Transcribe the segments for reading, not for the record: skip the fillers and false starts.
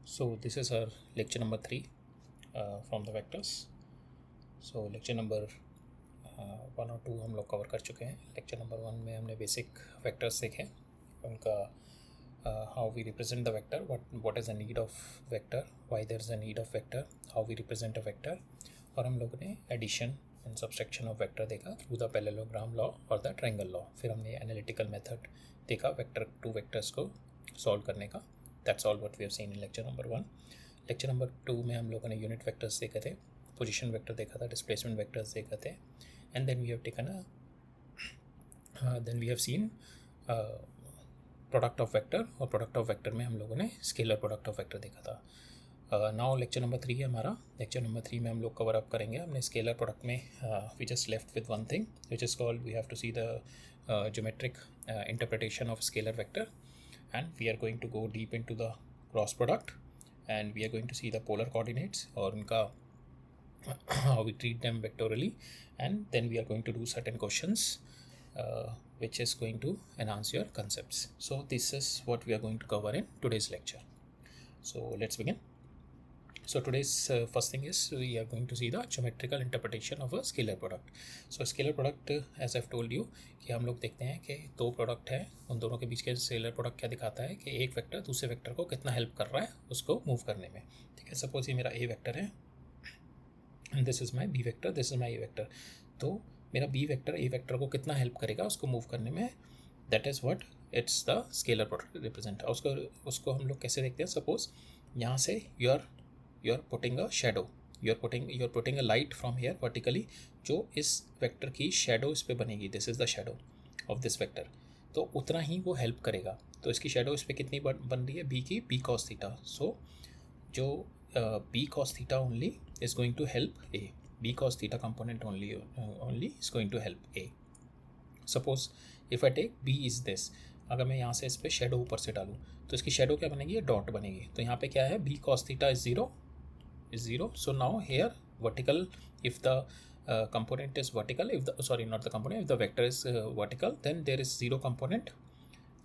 So this is our lecture number 3 from the vectors. So lecture number 1 और 2 हम लोग cover कर चुके हैं. लेक्चर नंबर 1 में हमने बेसिक वेक्टर्स देखे, उनका how we represent the vector, what is the need of vector, why there is a need of vector, how we represent a vector. और हम लोगों ने addition and subtraction of vector देखा through the parallelogram law और the triangle law. फिर हमने analytical method देखा vector two vectors को सॉल्व करने का. That's all what we have seen in lecture number 1. Lecture number 2 में हम लोगों ने यूनिट वेक्टर्स देखे थे, पोजीशन वेक्टर देखा था, डिस्प्लेसमेंट वेक्टर्स देखे थे, and then we have taken then we have seen product of vector. और प्रोडक्ट ऑफ वेक्टर में हम लोगों ने स्केलर प्रोडक्ट ऑफ वेक्टर देखा था. नाउ लेक्चर नंबर 3 है हमारा. लेक्चर नंबर 3 में हम लोग कवर अप करेंगे. हमने स्केलर प्रोडक्ट में we just left with one thing which is called we have to see the geometric interpretation of scalar vector, and we are going to go deep into the cross product, and we are going to see the polar coordinates और उनका how we treat them vectorially, and then we are going to do certain questions which is going to enhance your concepts. So this is what we are going to cover in today's lecture. So let's begin. So today's first thing is we are going to see the geometrical interpretation of a scalar product. So scalar product, as I've told you, कि हम लोग देखते हैं कि दो product है, उन दोनों के बीच के स्केलर प्रोडक्ट क्या दिखाता है कि एक वेक्टर दूसरे वेक्टर को कितना हेल्प कर रहा है उसको मूव करने में. ठीक है, सपोज ये मेरा ए वेक्टर है and this is my B vector, this is my A vector. तो मेरा बी वेक्टर ए वेक्टर को कितना हेल्प करेगा उसको मूव करने में, that is what it's the scalar product represent. उसको हम लोग कैसे देखते हैं. सपोज यहाँ से you are putting a shadow, you are putting a light from here vertically, जो इस वेक्टर की शेडो इस पे बनेगी, this is the shadow of this vector, तो उतना ही वो हेल्प करेगा. तो इसकी शेडो इस पे कितनी बन रही है, बी की बी कॉस थीटा. सो जो B cos theta only is going to help A, B cos theta component only is going to help A. Suppose if I take B is this, अगर मैं यहाँ से इस पर shadow ऊपर से डालूँ तो इसकी शेडो क्या बनेगी, डॉट बनेगी. तो यहाँ पे क्या है, B cos theta is zero. So now here vertical, if the component is vertical, if the not the component, if the vector is vertical, then there is zero component.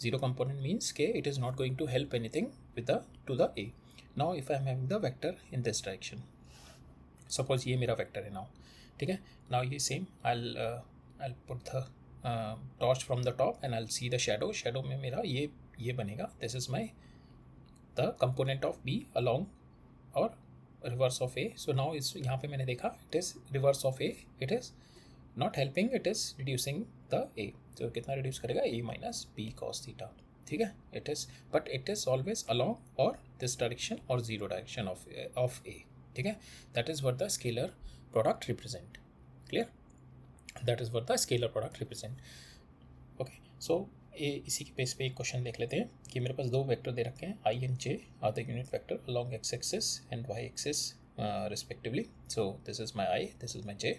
Zero component means k it is not going to help anything with the to the a. Now if I am having the vector in this direction, suppose ये मेरा vector है now, ठीक है. now ये same I'll put the torch from the top and I'll see the shadow में मेरा ये बनेगा, this is my the component of b along और reverse of A. So now इस यहाँ पे मैंने देखा it is reverse of A, it is not helping, it is reducing the ए. तो कितना रिड्यूस करेगा, ए माइनस बी कॉस थीटा. ठीक है, it is but it is always along और दिस डायरेक्शन और जीरो डायरेक्शन ऑफ ए. ठीक है, that is what the scalar product represent. Clear, that is what the scalar product represent. Okay, सो इसी के base पे एक क्वेश्चन देख लेते हैं कि मेरे पास दो वेक्टर दे रखे हैं, I and J are the unit vector along X axis and Y axis respectively. So this is my I, this is my J.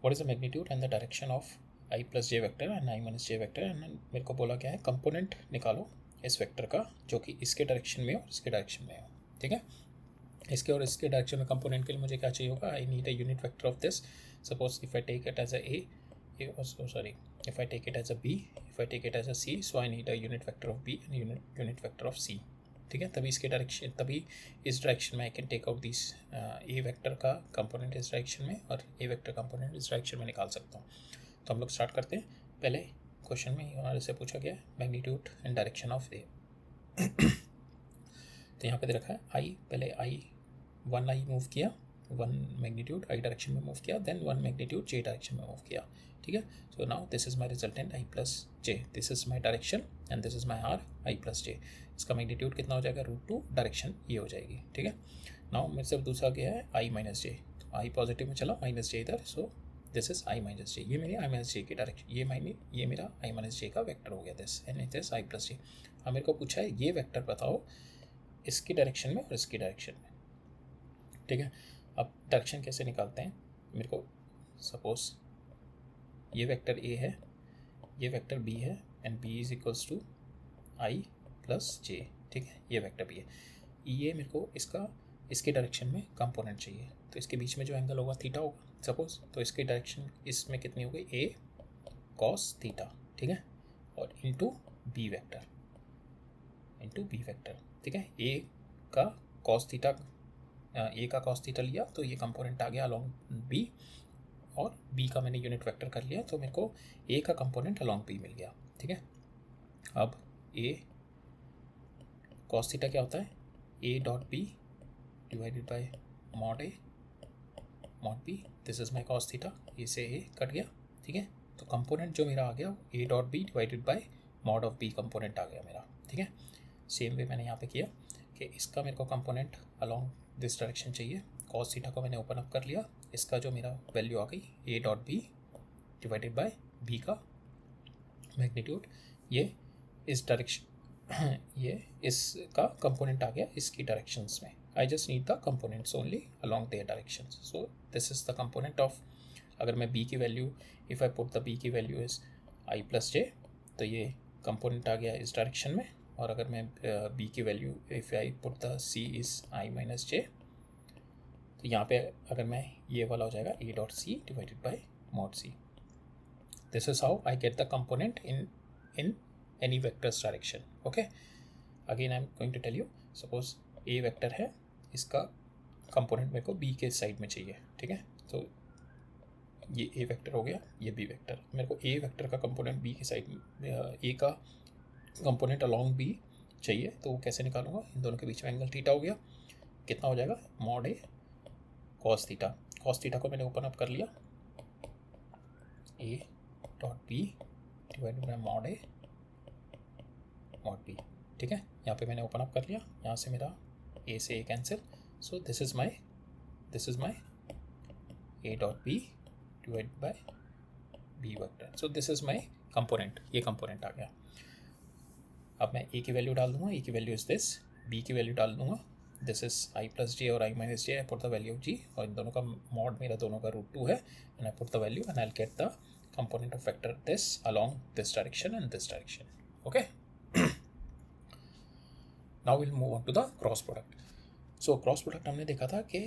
What is the magnitude and the direction of I plus J vector and I minus J vector. And मेरे को बोला क्या है, component निकालो इस vector का जो कि इसके डायरेक्शन में हो और इसके डायरेक्शन में हो. ठीक है, इसके और इसके डायरेक्शन में कंपोनेंट के लिए मुझे क्या चाहिए होगा, I need a unit vector of this. Suppose if I take it as a if I take it as a b, if I take it as a c, so I need a unit vector of b and unit vector of c. ठीक है, तभी इसके direction, तभी इस direction में I can take out this A vector का component इस direction में और ए वेक्टर कंपोनेंट इस डायरेक्शन में निकाल सकता हूँ. तो हम लोग स्टार्ट करते हैं. पहले क्वेश्चन में हमारे से पूछा गया magnitude and direction of A. तो यहाँ पे दे रखा है आई, पहले आई वन आई मूव किया, वन मैग्नीट्यूड आई डायरेक्शन में मूव किया, then one magnitude J direction में मूव किया. ठीक है, so now this is my resultant I plus J, this is my direction and this is my R I plus J. इसका magnitude कितना हो जाएगा, √2, डायरेक्शन ये हो जाएगी. ठीक है, नाउ मेरे से दूसरा गया है आई माइनस जे, तो आई पॉजिटिव में चला, माइनस जे इधर, so this is I minus J. ये मेरी आई माइनस जे की डायरेक्शन, ये मेरा आई माइनस जे का वेक्टर हो गया, this and it is I plus J. अब मेरे को पूछा है ये वेक्टर बताओ इसकी डायरेक्शन में और इसकी डायरेक्शन में. ठीक है, अब डायरेक्शन कैसे निकालते हैं. मेरे को सपोज ये वेक्टर ए है, ये वेक्टर बी है and B is equals to I plus J. ठीक है, ये वेक्टर बी है, ये मेरे को इसके डायरेक्शन में कंपोनेंट चाहिए. तो इसके बीच में जो एंगल होगा थीटा होगा सपोज, तो इसकी डायरेक्शन इसमें कितनी हो गई, ए कॉस थीटा. ठीक है, और इंटू बी वेक्टर. ठीक है, ए का कॉस थीटा, ए का कॉस थीटा लिया तो ये कंपोनेंट आ गया अलॉन्ग बी, और बी का मैंने यूनिट वेक्टर कर लिया तो मेरे को ए का कंपोनेंट अलॉन्ग बी मिल गया। ठीक है, अब ए कॉस थीटा क्या होता है, A dot B divided by mod A mod B, this is my cos theta, A से ए कट गया। ठीक है, तो कंपोनेंट जो मेरा आ गया A dot B divided by mod of B component आ गया मेरा। ठीक है, सेम वे मैंने यहाँ पे किया कि इसका मेरे को कंपोनेंट अलॉन्ग दिस डायरेक्शन चाहिए, कॉस थीटा को मैंने ओपन अप कर लिया, इसका जो मेरा वैल्यू आ गई A dot B divided by B का मैग्नीट्यूड, ये इस डायरेक्शन ये इसका कंपोनेंट आ गया इसकी डायरेक्शंस में। I just need the components only along their directions. So this is the component of, अगर मैं बी की value, if I put the B की value is I plus J, तो ये कंपोनेंट आ गया इस डायरेक्शन में, और अगर मैं बी की value if I put the C is I minus J, तो यहाँ पे अगर मैं ये वाला हो जाएगा A dot C divided by mod C. This is how I get the component in any vectors direction. Okay, again I am going to tell you, suppose A vector है, इसका कंपोनेंट मेरे को बी के side में चाहिए। ठीक है, तो ये ए वेक्टर हो गया, ये बी वेक्टर, मेरे को ए वेक्टर का कंपोनेंट बी के साइड में, ए का कंपोनेंट अलॉन्ग बी चाहिए, तो वो कैसे निकालूंगा, इन दोनों के बीच में एंगल थीटा हो गया, कितना हो जाएगा mod A cos theta, cos theta को मैंने ओपन अप कर लिया, A dot B divided by mod A mod B. ठीक है, यहाँ पे मैंने ओपन अप कर लिया, यहाँ से मेरा ए से A cancel, so this is my A dot B divide by B vector, so this is my component, ये कंपोनेंट आ गया। अब मैं ए की वैल्यू डाल दूंगा, ए की वैल्यू इज दिस, बी की वैल्यू डाल दूंगा, this is I plus J और I minus J, I put the value of G, और इन दोनों का मॉड मेरा दोनों का √2 है, and I put the value and I get the component of vector this along this direction and this direction. Okay, now will move on to the cross product. So cross product हमने देखा था कि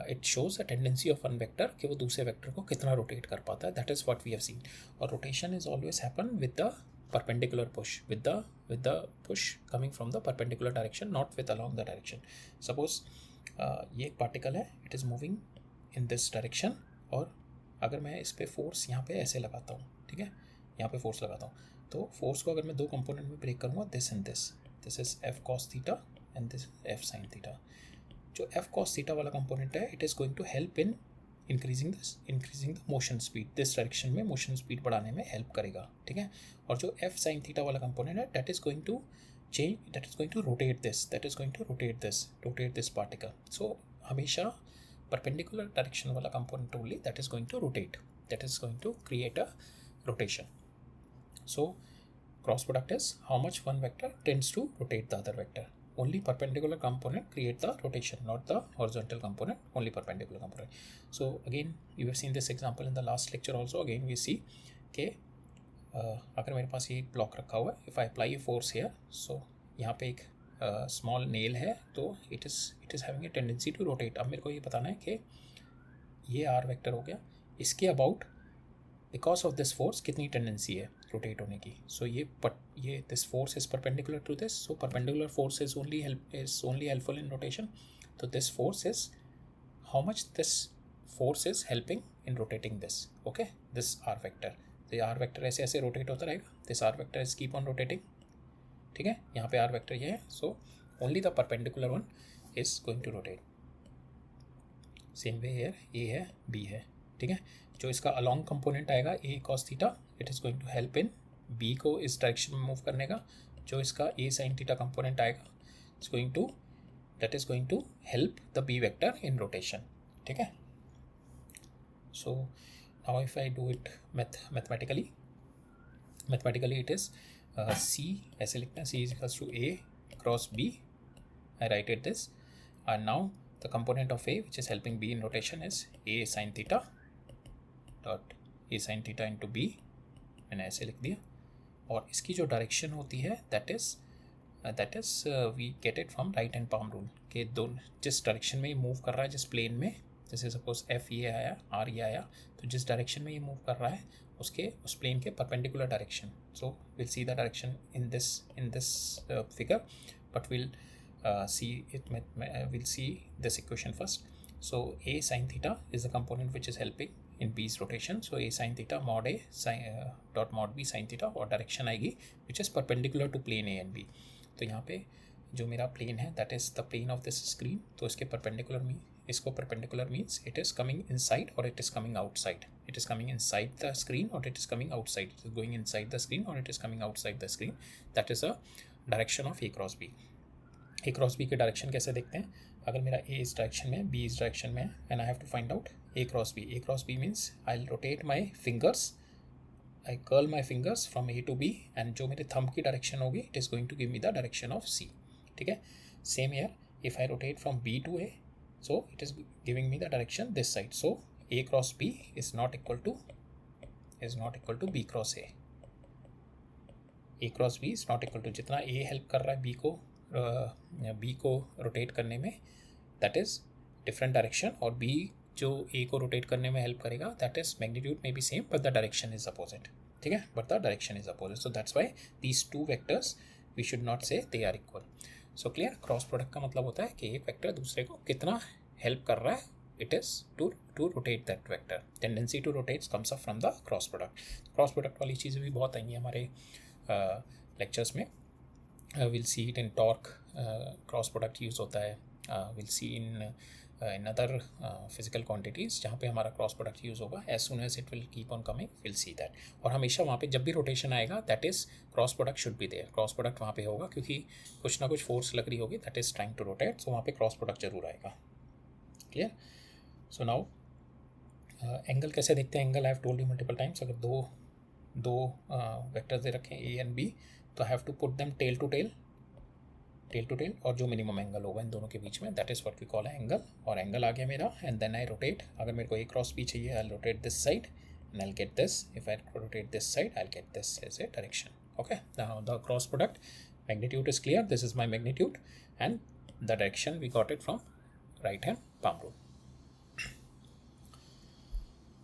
it shows a tendency of one vector कि वो दूसरे vector को कितना rotate कर पाता है, that is what we have seen, और rotation is always happen with the perpendicular push, with the push coming from the perpendicular direction, not with along the direction. Suppose ये एक पार्टिकल है, it is moving in this direction, और अगर मैं इस पर force यहाँ पे ऐसे लगाता हूँ, ठीक है, यहाँ पे फोर्स लगाता हूँ, तो फोर्स को अगर मैं दो कंपोनेंट में ब्रेक करूँगा, this and this is F cos theta and this F sine theta. जो एफ कॉस थीटा वाला कंपोनेंट है, it is going to help in increasing the motion speed, this direction में मोशन स्पीड बढ़ाने में help करेगा। ठीक है, और जो एफ साइन थीटा वाला कंपोनेंट है, that is going to change, that is going to rotate this particle. So हमेशा परपेंडिकुलर डायरेक्शन वाला component only that is going to rotate, that is going to create a rotation. So cross product is how much one vector tends to rotate the other vector, only perpendicular component create the rotation, not the horizontal component, only perpendicular component. So again you have seen this example in the last lecture also, again we see कि अगर मेरे पास ये block रखा हुआ है, if I apply a force here, so यहाँ पे एक स्मॉल नेल है, तो it is having a tendency to rotate. अब मेरे को ये बताना है कि ये आर वेक्टर हो गया, इसके about because of this force कितनी टेंडेंसी है रोटेट होने की। सो ये this force is perpendicular to this, so perpendicular force is only helpful in rotation. तो this force is how much this force is helping in rotating this, okay, this R vector. तो ये R vector ऐसे ऐसे rotate होता रहेगा, this R vector is keep on rotating. ठीक है, यहाँ पे आर वेक्टर ये है, so only the perpendicular one is going to rotate. Same way here A है बी है। ठीक है, जो इसका अलॉन्ग कंपोनेंट आएगा A cos theta, it is going to help in B को इस डायरेक्शन में मूव करने का। जो इसका ए साइन थीटा कंपोनेंट आएगा, that is going to help the B vector in rotation. ठीक है, so now if I do it mathematically it is C, ऐसे लिखते हैं, C is equals to A cross B, I write it this, and now the component of A which is helping B in rotation is A sin theta dot A sin theta into B, मैंने ऐसे लिख दिया। और इसकी जो direction होती है that is we get it from right hand palm rule के दो, जिस डायरेक्शन में ये मूव कर रहा है, जिस प्लेन में, जैसे सपोज एफ ये आया, आर ये आया, तो जिस डायरेक्शन में ये मूव कर रहा है उस प्लेन के perpendicular direction. So will see the direction in this figure, but will we'll see this equation first. So a sin theta is the component which is helping in B's rotation. So a sin theta mod a sin dot mod b sin theta, और direction आएगी which is perpendicular to plane A and B. तो यहाँ पे जो मेरा plane है that is the plane of this screen, तो इसके perpendicular में इसको perpendicular means it is coming inside or it is coming outside. It is coming inside the screen or it is coming outside. It is going inside the screen or it is coming outside the screen. That is a direction of A cross B. A cross B के direction कैसे देखते हैं? अगर मेरा ए इस direction में, B इस direction में, and I have to find out A cross B. A cross B means I rotate my fingers, I curl my fingers from A to B, and जो मेरे थंब की डायरेक्शन होगी it is going to give me the direction of C. ठीक है. Same here if I rotate from B to A, so it is giving me the direction this side. So A cross B is not equal to B cross A. A cross B is not equal to, जितना A help कर रहा है B को rotate करने में, that is different direction, और B जो A को रोटेट करने में हेल्प करेगा that is magnitude may be same but the direction is opposite. ठीक है, but the direction is opposite. So that's why these two vectors we should not say they are equal. So clear. Cross product का मतलब होता है कि एक vector दूसरे को कितना हेल्प कर रहा है. It is to rotate that vector. Tendency to rotate comes up from the cross product. Cross product वाली चीज़ें भी बहुत आएंगी हमारे लेक्चर्स में. Will see it in torque, cross product use होता है. Will see in other physical quantities जहाँ पे हमारा क्रॉस प्रोडक्ट यूज़ होगा. As soon as it will keep on coming will see that. और हमेशा वहाँ पे जब भी रोटेशन आएगा that is cross product should be there. Cross product वहाँ पे होगा क्योंकि कुछ ना कुछ फोर्स लग रही होगी that is trying to rotate. So वहाँ पे क्रॉस प्रोडक्ट जरूर आएगा. क्लियर. सो नाउ एंगल कैसे देखते हैं? Angle I have told you multiple times. अगर दो वेक्टर्स दे रखें ए एंड बी, तो have to put them tail to tail, और जो मिनिमम एंगल होगा इन दोनों के बीच में that is what we call angle. और एंगल आ गया मेरा, एंड देन आई रोटेट. अगर मेरे को ए क्रॉस बी चाहिए I rotate this side and I get this. If I rotate this side I get this as a direction. Okay. Now the cross product magnitude is clear. This is my magnitude and the direction we got it from right hand palm rule.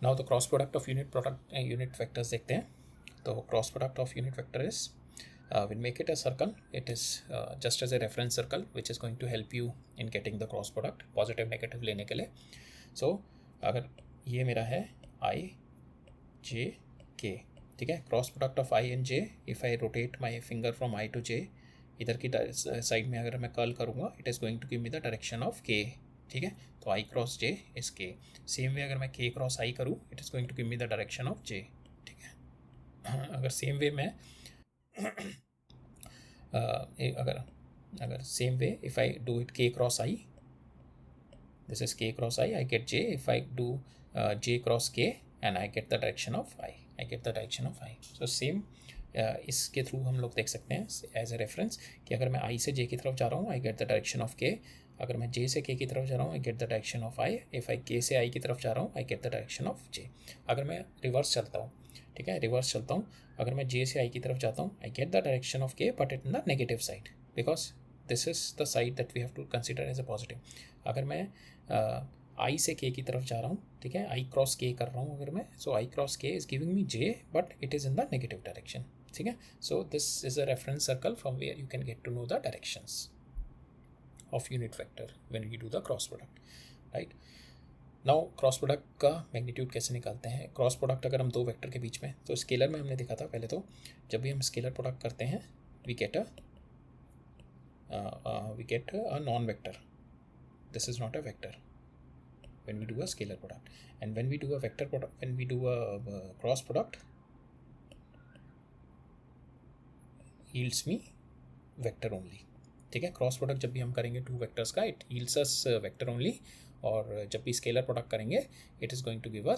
Now the cross product of unit vectors देखते हैं. तो cross product of unit vector is we'll make it a circle. It is just as a reference circle which is going to help you in getting the cross product, positive negative लेने के लिए. So अगर ये मेरा है I J K, ठीक है. Cross product of I and J, if I rotate my finger from I to J, इधर की साइड में अगर मैं कर्ल करूँगा it is going to give me the direction of K. ठीक है. तो I cross J is K. Same way अगर मैं के क्रॉस आई करूँ it is going to give me the direction of J. ठीक है. अगर सेम वे मैं अगर same way if I do it के क्रॉस आई, दिस इज के cross I get J. If I do J cross के and I get the direction of I. So same इसके through हम लोग देख सकते हैं एज ए रेफरेंस कि अगर मैं I से J की तरफ जा रहा हूँ I get the direction of K. अगर मैं J से K की तरफ जा रहा हूँ I get the direction of I. If I K से I की तरफ जा रहा हूँ I get the direction of J. अगर मैं रिवर्स चलता हूँ, ठीक है, रिवर्स चलता हूँ, अगर मैं J से I की तरफ जाता हूँ I get the direction of K but in the negative side because this is the side that we have to consider as a positive. अगर मैं आई से के की तरफ जा रहा हूँ, ठीक है, आई क्रॉस के कर रहा हूँ अगर मैं, so I cross K is giving me J but it is in the negative direction. ठीक है. So this is a reference circle from where you can get to know the directions of unit vector when we do the cross product. Right. Now cross product का magnitude कैसे निकालते हैं? Cross product अगर हम दो vector के बीच में, तो स्केलर में हमने देखा था पहले. तो जब भी हम स्केलर प्रोडक्ट करते हैं we get a non vector. This is not a vector when we do a scalar product, and when we do a vector product, when we do a cross product yields me vector only. ठीक है. Cross product जब भी हम करेंगे two vectors का it yields us vector only, और जब भी स्केलर प्रोडक्ट करेंगे it is going to give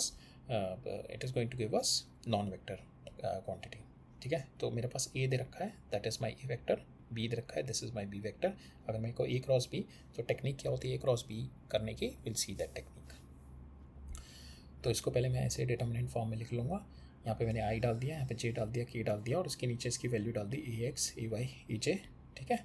us non vector quantity. ठीक है. तो मेरे पास ए दे रखा है that is my A vector, B दे रखा है this is my B vector. अगर मेरे को ए क्रॉस बी, तो टेक्निक क्या होती है ए क्रॉस बी करने की, विल सी दैट टेक्निक. तो इसको पहले मैं ऐसे डिटर्मिनेंट फॉर्म में लिख लूँगा. यहाँ पे मैंने आई डाल दिया, यहाँ पे जे डाल दिया, के डाल दिया, और इसके नीचे इसकी वैल्यू डाल दी ए x A Y E J. ठीक है.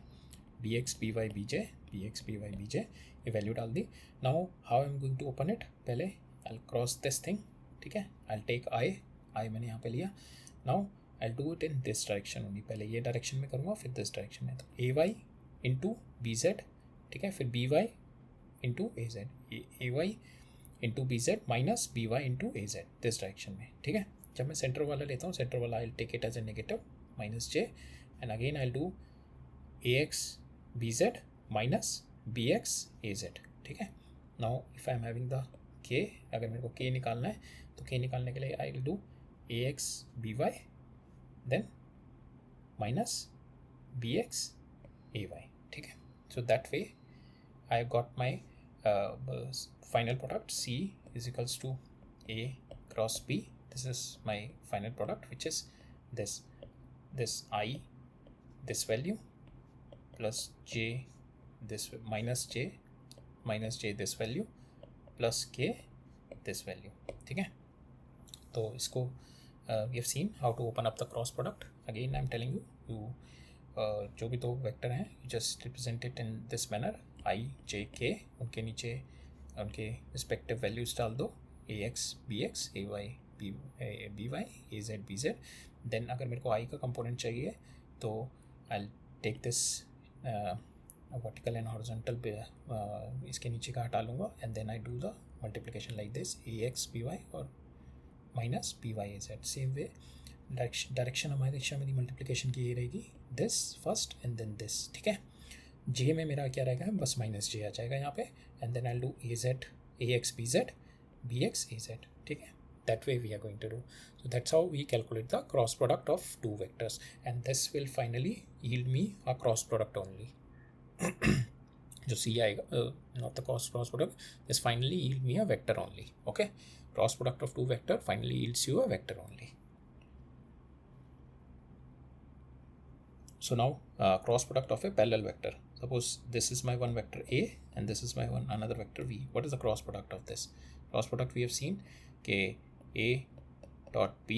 B X B Y B J, B X B Y B J, ये वैल्यू डाल दी. Now how I am going to open it? पहले आई क्रॉस दिस थिंग. ठीक है. I take I मैंने यहाँ पे लिया. Now I do it in this direction only. पहले ये डायरेक्शन में करूँगा फिर दिस डायरेक्शन में. तो A Y into B Z ठीक है, फिर B Y into A Z, A Y into B Z minus B Y into A Z, this direction में, ठीक है। जब मैं सेंटर वाला लेता हूँ, सेंटर वाला I take it as a negative minus J, and again I do A X B Z minus B X A Z, ठीक है। Now if I am having the K, अगर मेरे को के निकालना है तो के निकालने के लिए I will do A X B Y then minus B X A Y, ठीक है। So that way I got my final product C is equals to A cross B. This is my final product, which is this I, this value, plus J, this minus J this value, plus K this value, ठीक है। तो इसको we have seen how to open up the cross product. Again I am telling you जो भी दो vector हैं you just represent it in this manner, I J K, उनके नीचे उनके रिस्पेक्टिव वैल्यूज डाल दो, A X B X, A Y B Y, A Z B Z. Then अगर मेरे को आई का कंपोनेंट चाहिए तो I take this vertical and horizontal इसके नीचे का हटा लूँगा, and then I do the multiplication like this, A X B Y और minus B Y A Z. Same way direction हमारी दिशा में मल्टीप्लिकेशन की ये रहेगी, this first and then this, ठीक है। जे में मेरा क्या रहेगा, बस माइनस जे आ जाएगा यहाँ पे, and then I do A Z A X B Z B X A Z, ठीक है। That way we are going to do, so that's how we calculate the cross product of two vectors, and this will finally yield me a cross product only. जो C आएगा, not the cross product, this finally yield me a vector only, okay. Cross product of two vector finally yields you a vector only. So now cross product of a parallel vector. Suppose this is my one vector A and this is my another vector V. What is the cross product of this? Cross product we have seen कि A dot B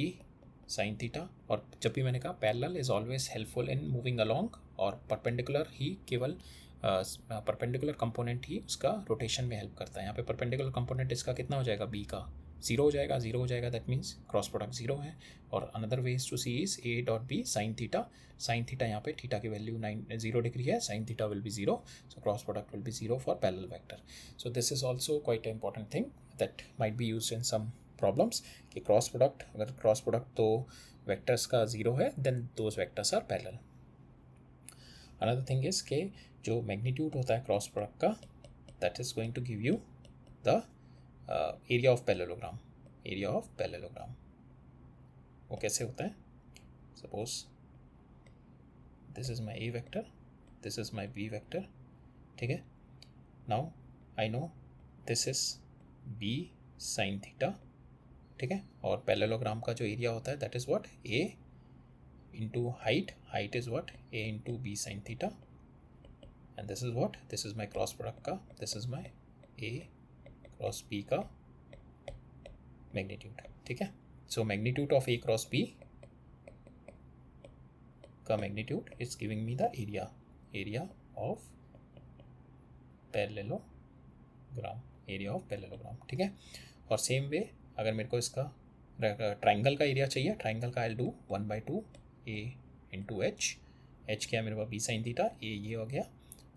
sin theta, और जब भी मैंने कहा parallel is always helpful in moving along, और perpendicular ही केवल perpendicular component ही उसका rotation में help करता है. यहाँ पे perpendicular component इसका कितना हो जाएगा, B का जीरो हो जाएगा, that means cross product zero है. और another ways to see is A dot B sine theta यहाँ पे थीटा की वैल्यू 0 डिग्री है, sine theta will be zero, so cross product will be zero for parallel vector. So this is also quite important thing that might be used in some problems कि cross product, अगर cross product two vectors का zero है then those vectors are parallel. Another thing is के जो magnitude होता है cross product का, that is going to give you the area of parallelogram. वो कैसे होता है, suppose this is my A vector, this is my B vector, ठीक है. Now I know this is B sine theta, ठीक है. और पैरेललोग्राम का जो एरिया होता है that is what, A into height is what, A into B sine theta, and this is what, this is my cross product का, this is my A cross B का magnitude, ठीक है. So magnitude of A cross B का magnitude is giving me the area of parallelogram, ठीक है. और same way अगर मेरे को इसका ट्राइंगल का एरिया चाहिए, ट्राइंगल का I do 1/2 A into H क्या है मेरे पास, बी साइन थीटा, ये हो गया,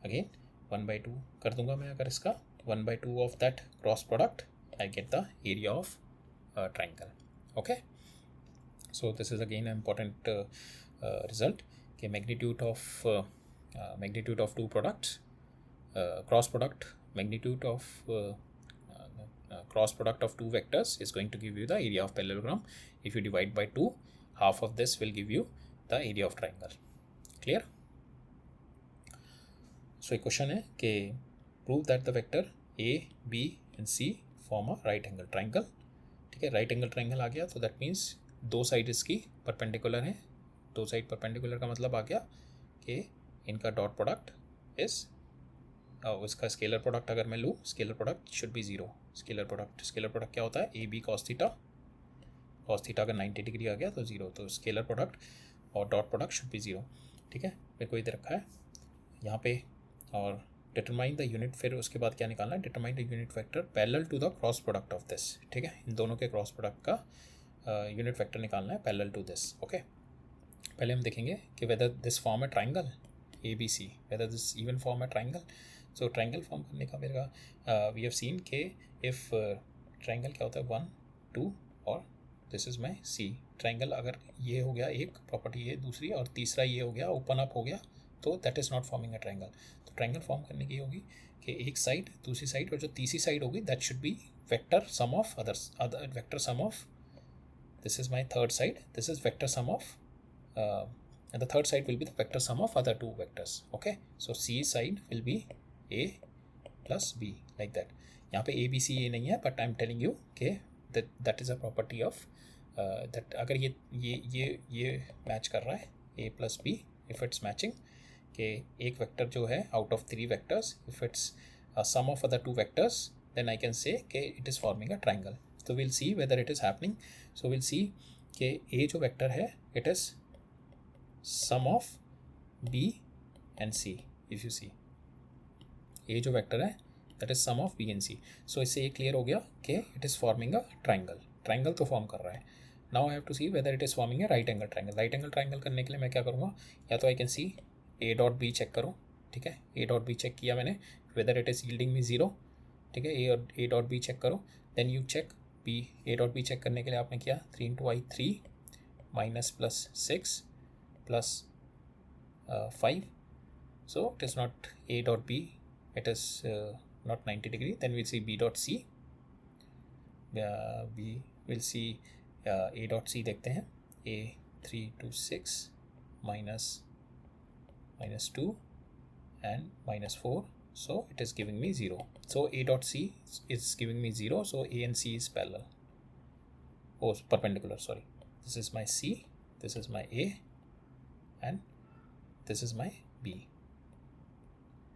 अगेन 1/2 कर दूंगा मैं. अगर इसका 1/2 of that cross product, I get the area of triangle. Okay, so this is again an important result. Okay, magnitude of two products, cross product, magnitude of cross product of two vectors is going to give you the area of parallelogram. If you divide by 2, half of this will give you the area of triangle. Clear? So a question है कि prove that the vector A, B and C form a right angle triangle. ठीक है, right angle triangle आ गया तो that means दो side इसकी perpendicular है. दो साइड परपेंडिकुलर का मतलब आ गया कि इनका डॉट प्रोडक्ट इज, इसका स्केलर प्रोडक्ट अगर मैं लूँ, scalar product should B zero. Scalar product क्या होता है, ए बी कॉस थीटा अगर 90 डिग्री आ गया तो जीरो, तो स्केलर प्रोडक्ट और dot product should B zero. ठीक है, मेरे को इधर रखा है यहाँ पे. और डिटरमाइन द यूनिट, फिर उसके बाद क्या निकालना है, determine the unit vector parallel to the cross product of this. ठीक है, इन दोनों के क्रॉस प्रोडक्ट का यूनिट वेक्टर निकालना है पैरेलल टू दिस. ओके, पहले हम देखेंगे कि whether this form a triangle A B C, whether this even form a triangle. So triangle form करने का मेरा वी हैव सीन के इफ़ ट्रायंगल क्या होता है 1 2 और this is my C triangle. अगर ये हो गया एक प्रॉपर्टी, ये दूसरी, और तीसरा ये हो गया ओपन अप हो गया, तो that is not forming a triangle. तो ट्रायंगल फॉर्म करने की होगी कि एक साइड, दूसरी साइड, और जो तीसरी साइड होगी that should be vector sum of other vector sum of, this is my third side, this is vector sum of and the third side will be the vector sum of other two vectors. Okay, so C side will be A plus B like that. यहाँ पे A B C A नहीं है, but I'm telling you कि that is a property of that अगर ये match कर रहा है A plus B, if it's matching, कि एक वेक्टर जो है out of three vectors, if it's a sum of other two vectors, then I can say कि it is forming a triangle. So we'll see whether it is happening. So we'll see कि A जो vector है it is sum of B and C. If you see A जो vector है that is sum of B and C. So इससे ये clear हो गया कि it is forming a triangle. Triangle तो फॉर्म कर रहा है. Now I have to see whether it is forming a right angle triangle. Right angle triangle करने के लिए मैं क्या करूँगा, या तो I can see A dot B check करूँ. ठीक है, A डॉट B चेक किया मैंने, whether it is yielding me 0. ठीक है, A डॉट B चेक करो. Then you check B. A dot B check करने के लिए आपने किया 3 into I 3 minus plus 6 plus 5. So it is not A dot B, it is not 90 degree. Then we'll see B dot C. We will see A dot C देखते हैं. A 3 to 6 minus 2 and minus 4. So it is giving me 0. So A dot C is giving me 0. So A and C is parallel. Oh, perpendicular, sorry. This is my C, this is my A, and this is my B.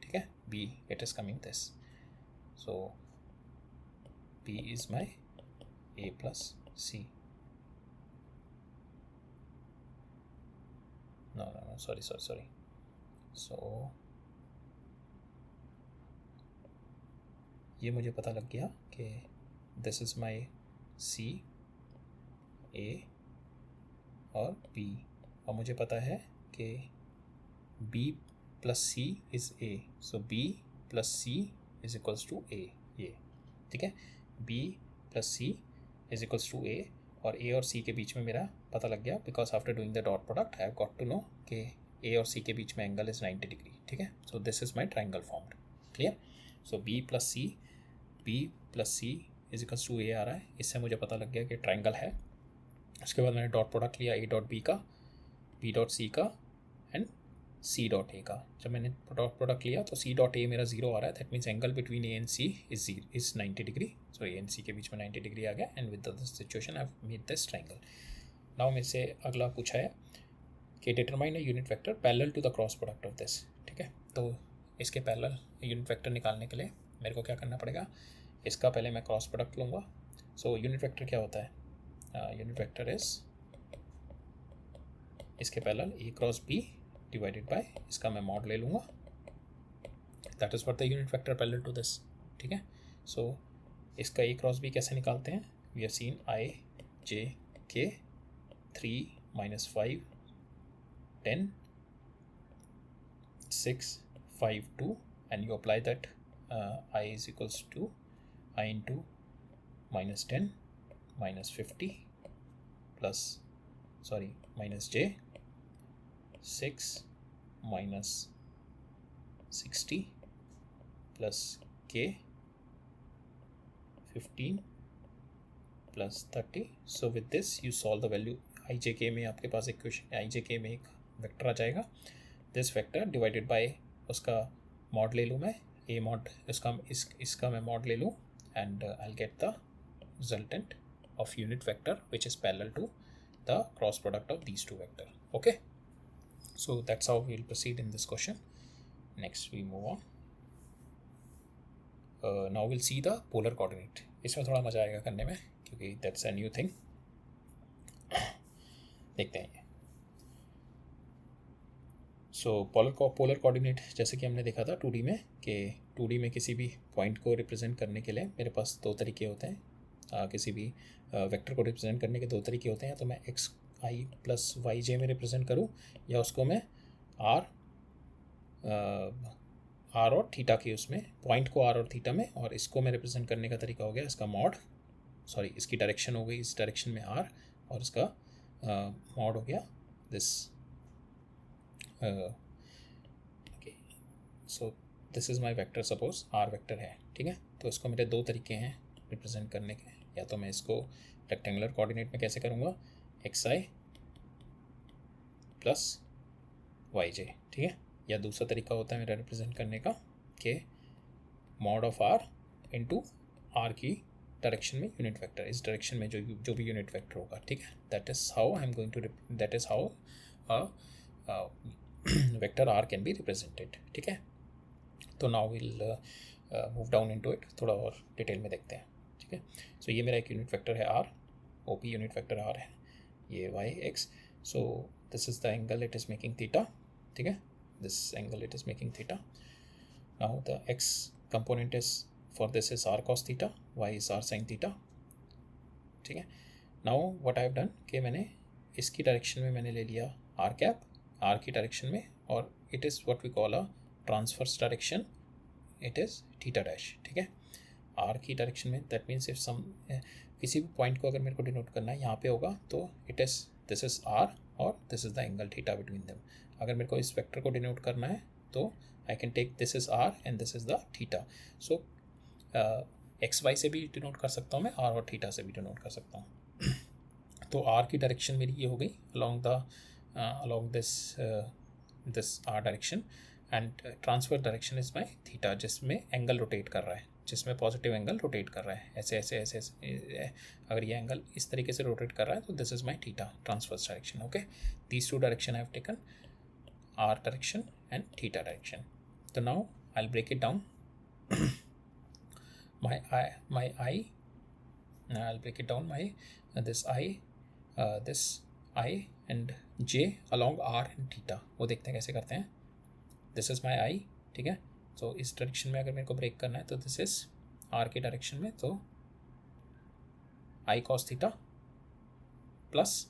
ठीक है, B, it is coming this. So B is my A plus C. No, sorry. So ये मुझे पता लग गया कि this is my C, A और B, और मुझे पता है कि B plus C is A. So B plus C is equals to A. ये ठीक है, B plus C is equals to A, और A और C के बीच में मेरा पता लग गया, because after doing the dot product I have got to know कि A और C के बीच में एंगल इज़ 90 डिग्री. ठीक है, so this is my triangle formed. Clear. So B plus C is equals to A आ रहा है, इससे मुझे पता लग गया कि ट्राइंगल है. उसके बाद मैंने डॉट प्रोडक्ट लिया A डॉट B का, B डॉट C का एंड C डॉट A का. जब मैंने डॉट प्रोडक्ट लिया तो C डॉट A मेरा 0 आ रहा है. That means angle between A and C is 90 degree. So A and C के बीच में 90 डिग्री आ गया, and with this situation I have made this triangle. Now मेरे से अगला पूछा है कि determine a unit vector parallel to the cross product of this. ठीक है, तो इसके पैरेलल यूनिट वेक्टर निकालने के लिए मेरे को क्या करना पड़ेगा, इसका पहले मैं क्रॉस प्रोडक्ट लूँगा. सो यूनिट वेक्टर क्या होता है, यूनिट वेक्टर इज इसके parallel A cross B divided by, इसका मैं मॉड ले लूँगा. That is what the unit vector parallel to this. ठीक है, सो इसका A क्रॉस B कैसे निकालते हैं. We have seen I J K 3 minus 5 10 6 5 2, and you apply that I is equals to I into minus 10 minus 50 plus minus J 6 minus 60 plus K 15 plus 30. So with this you solve the value I J K में आपके पास equation I J K में एक vector आ जाएगा. This vector divided by उसका mod ले लूँ मैं, A mod, इसका मैं मॉड ले लूँ, and I'll get the resultant of unit vector which is parallel to the cross product of these two vector. Okay, so that's how we'll proceed in this question. Next we move on. Now we'll see the polar coordinate. इसमें थोड़ा मज़ा आएगा करने में, क्योंकि that's a new thing. देखते हैं. सो polar coordinate जैसे कि हमने देखा था 2D में, कि 2D में किसी भी पॉइंट को रिप्रेजेंट करने के लिए मेरे पास दो तरीके होते हैं. किसी भी वेक्टर को रिप्रेजेंट करने के दो तरीके होते हैं. तो मैं xi प्लस वाई जे में रिप्रेजेंट करूँ, या उसको मैं आर और थीटा के उसमें, पॉइंट को आर और थीटा में, और इसको मैं रिप्रेजेंट करने का तरीका हो गया इसका मॉड, सॉरी इसकी डायरेक्शन हो गई इस डायरेक्शन में आर, और इसका मॉड हो गया this. Okay, so this is my vector, suppose R vector है, ठीक है। तो इसको मेरे दो तरीके हैं रिप्रेजेंट करने के, या तो मैं इसको रेक्टेंगुलर कोऑर्डिनेट में कैसे करूँगा, एक्स आई प्लस वाई जे, ठीक है, या दूसरा तरीका होता है मेरा रिप्रेजेंट करने का कि mod of R into R की डायरेक्शन में यूनिट वेक्टर, इस डायरेक्शन में जो भी यूनिट वेक्टर होगा, ठीक है। That is how I am going to, that is how vector R can be represented, ठीक है। तो now will move down into it, थोड़ा और डिटेल में देखते हैं, ठीक है। सो ये मेरा एक यूनिट वेक्टर है R, O P unit vector R है, ये Y X, so this is the angle it is making theta, ठीक है, this angle it is making theta. Now the X component is for this is R cos theta, Y is R sine theta, ठीक है। Now what I have done कि मैंने इसकी direction में मैंने ले लिया आर कैप, आर की डायरेक्शन में, और it is what we call a transverse direction, it is theta dash, ठीक है, आर की डायरेक्शन में। दैट मीन्स इफ सम किसी भी पॉइंट को अगर मेरे को डिनोट करना है यहाँ पे होगा, तो it is this is R और this is the angle theta between them. अगर मेरे को इस वेक्टर को डिनोट करना है तो I can take this is R and this is the theta. So X Y से भी डिनोट कर सकता हूँ मैं, आर और थीटा से भी डिनोट कर सकता हूँ। तो आर की डायरेक्शन मेरी ये हो गई along this R direction, and transfer direction is my theta, जिसमें एंगल रोटेट कर रहा है, जिसमें पॉजिटिव एंगल रोटेट कर रहा है, ऐसे ऐसे ऐसे ऐसे, अगर ये एंगल इस तरीके से रोटेट कर रहा है तो this is my theta transverse direction. Okay, these two direction I have taken, R direction and theta direction. तो now I will break it down, my I'll break it down, my this I and J along R and theta, वो देखते हैं कैसे करते हैं। This is my I, ठीक है। तो इस डायरेक्शन में अगर मेरे को ब्रेक करना है तो दिस इज़ R की डायरेक्शन में, तो I cos theta plus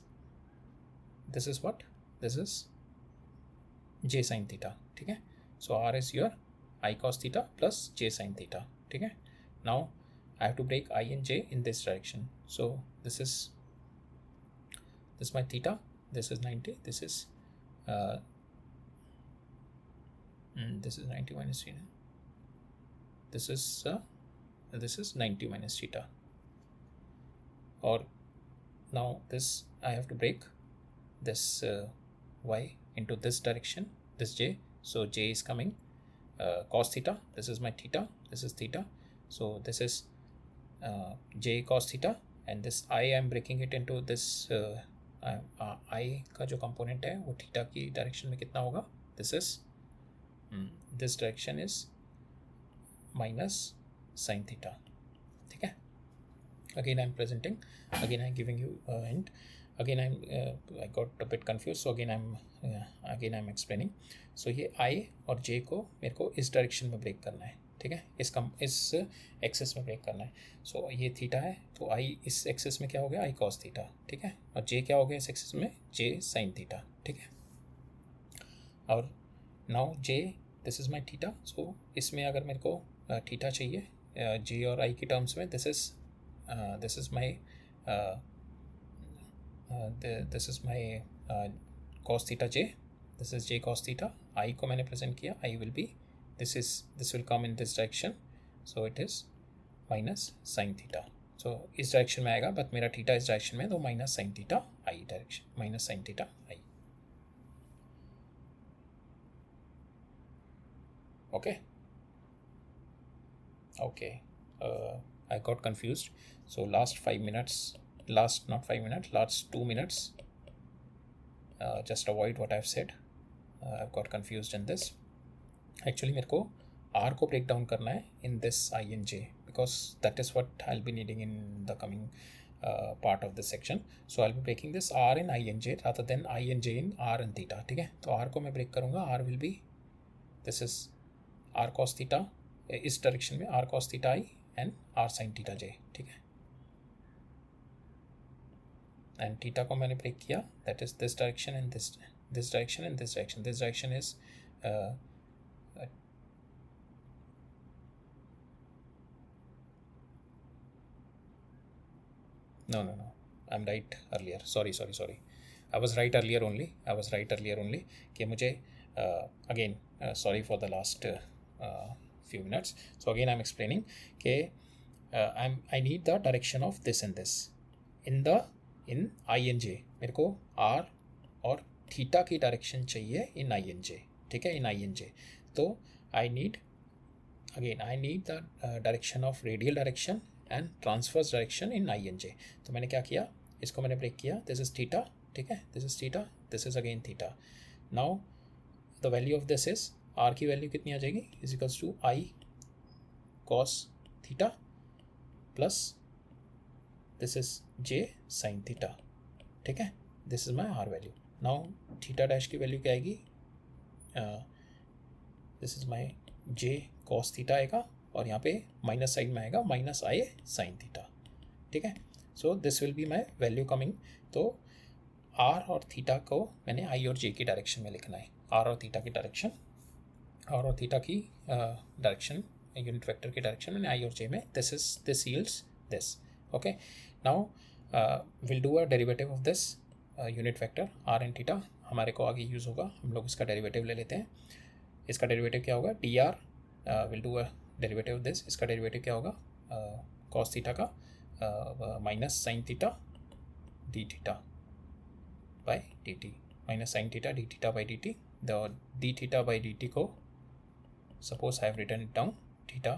this is what, this is J sin theta, ठीक है। सो R is your I cos theta plus J sin theta, ठीक है। Now I have to break I and J in this direction. So this is my theta. This is 90. This is 90 minus theta. This is 90 minus theta. Or now this I have to break this y into this direction. This J. So J is coming cos theta. This is my theta. This is theta. So this is J cos theta, and this I am breaking it into this I का जो component है वो theta की direction में कितना होगा, this is this direction is minus sine theta, ठीक है। Again I am presenting, again I am giving you hint, again I got a bit confuse, so again I am explaining. So ये I और J को मेरे को इस direction में break करना है, ठीक है, इस एक्सेस में ब्रेक करना है। सो ये थीटा है, तो I इस एक्सेस में क्या हो गया, I cos थीटा, ठीक है, और J क्या हो गया इस एक्सेस में, J sin थीटा, ठीक है। और now J, this is my theta, so इसमें अगर मेरे को थीटा चाहिए J और I की टर्म्स में, this is my cos theta J, this is J cos theta, I को मैंने प्रेजेंट किया, I will be this will come in this direction, so it is minus sin theta. So इस direction में आएगा, but मेरा theta इस direction में, तो minus sine theta I direction, minus sine theta I। okay I got confused, so last 2 minutes, just avoid what I've said. I've got confused in this. Actually मेरे को R को break down करना है in this I and J, because that is what I will be needing in the coming part of this section. So I will be breaking this R in I and J rather than I and J in R and theta, ठीक है। तो R को मैं break करूँगा, R will be, this is R cos theta, इस direction में R cos theta I and R sin theta J, ठीक है। एंड थीटा को मैंने ब्रेक किया, that is this direction and this direction and this direction, this direction is No, no, no. I'm right earlier. Sorry, sorry, sorry. I was right earlier only. I was right earlier only. कि मुझे again sorry for the last few minutes. So again I'm explaining कि I need the direction of this and this in INJ. मेरे को R और theta की direction चाहिए in INJ. ठीक है, in INJ. तो I need the direction of radial direction and transverse direction in INJ. तो मैंने क्या किया, इसको मैंने ब्रेक किया. दिस इज थीटा, ठीक है, this is theta, this is again theta. Now the value of this is, R की वैल्यू कितनी आ जाएगी, is equals to I cos theta plus this is J sine theta. ठीक है, this is my R value. Now theta dash की value क्या आएगी, this is my J cos theta आएगा और यहाँ पे माइनस साइड में आएगा माइनस आई साइन थीटा. ठीक है, so this will be my value coming. तो आर और थीटा को मैंने आई और जे की डायरेक्शन में लिखना है. आर और थीटा की डायरेक्शन, आर और थीटा की डायरेक्शन यूनिट वेक्टर की डायरेक्शन मैंने आई और जे में. This yields this. Okay, now will do a derivative of this unit vector R and theta. हमारे को आगे यूज़ होगा, हम लोग इसका डेरिवेटिव ले लेते हैं. इसका डेरिवेटिव क्या होगा, D R will do a derivative of this. इसका डेरिवेटिव क्या होगा, कॉस थीटा का minus sine theta D theta by D T, minus sine theta D theta by D T. The D theta by D T को suppose I have written it down theta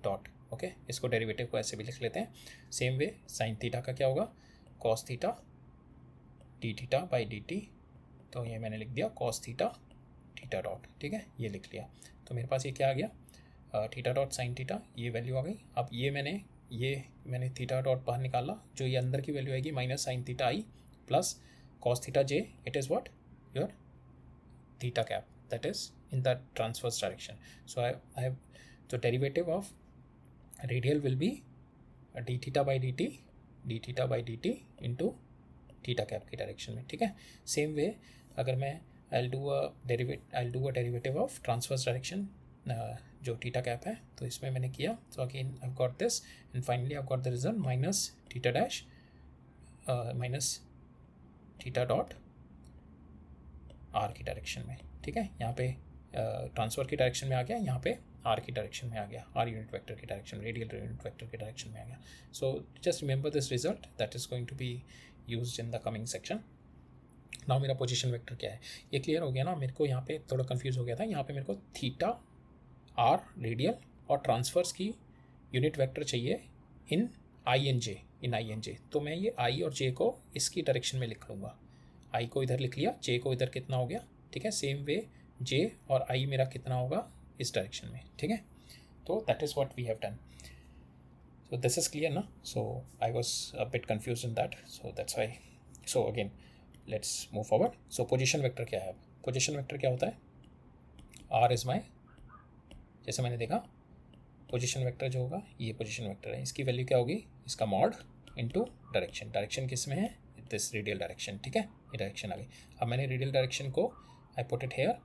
dot. Okay, इसको derivative को ऐसे भी लिख लेते हैं. Same way sine theta का क्या होगा, cos theta D theta by D T. तो ये मैंने लिख दिया कॉस थीटा थीटा डॉट. ठीक है, ये लिख लिया. तो मेरे पास ये क्या आ गया, थीटा डॉट साइन थीटा, ये वैल्यू आ गई. अब ये मैंने थीटा डॉट बाहर निकाला, जो ये अंदर की वैल्यू आएगी minus sine theta I plus cos theta J. It is what, your theta cap, that is in the transverse direction. So I have the derivative of radial will be D theta by D T into theta cap की direction में. ठीक है, same way अगर मैं I'll do a derivative of transverse direction जो theta cap है, तो इसमें मैंने किया. so again I've got this and finally I've got the result minus theta dash minus theta dot r की डायरेक्शन में. ठीक है, यहाँ पे ट्रांसफर की डायरेक्शन में आ गया, यहाँ पे r की डायरेक्शन में आ गया, r यूनिट वेक्टर की डायरेक्शन, रेडियल यूनिट वेक्टर की डायरेक्शन में आ गया. So just remember this result that is going to be used in the coming section. Now मेरा पोजीशन वेक्टर क्या है, ये क्लियर हो गया ना. मेरे को यहाँ पे थोड़ा कंफ्यूज हो गया था. यहाँ पे मेरे को थीटा आर रेडियल और ट्रांसफर्स की यूनिट वेक्टर चाहिए इन आई एन जे. तो मैं ये आई और जे को इसकी डायरेक्शन में लिख लूँगा. आई को इधर लिख लिया, जे को इधर कितना हो गया. ठीक है, सेम वे जे और आई मेरा कितना होगा इस डायरेक्शन में. ठीक है, तो that is what we have done. So this is clear ना. So I was a bit confuse in that, so that's why. So again let's move forward. So position vector क्या है, पोजीशन वेक्टर क्या होता है, are is my, जैसे मैंने देखा position vector जो होगा ये पोजीशन वेक्टर है. इसकी वैल्यू क्या होगी, इसका मॉड इनटू डायरेक्शन. डायरेक्शन किस में है, दिस रेडियल डायरेक्शन. ठीक है, ये डायरेक्शन आ गई. अब मैंने रेडियल डायरेक्शन को आई पुट इट हेयर.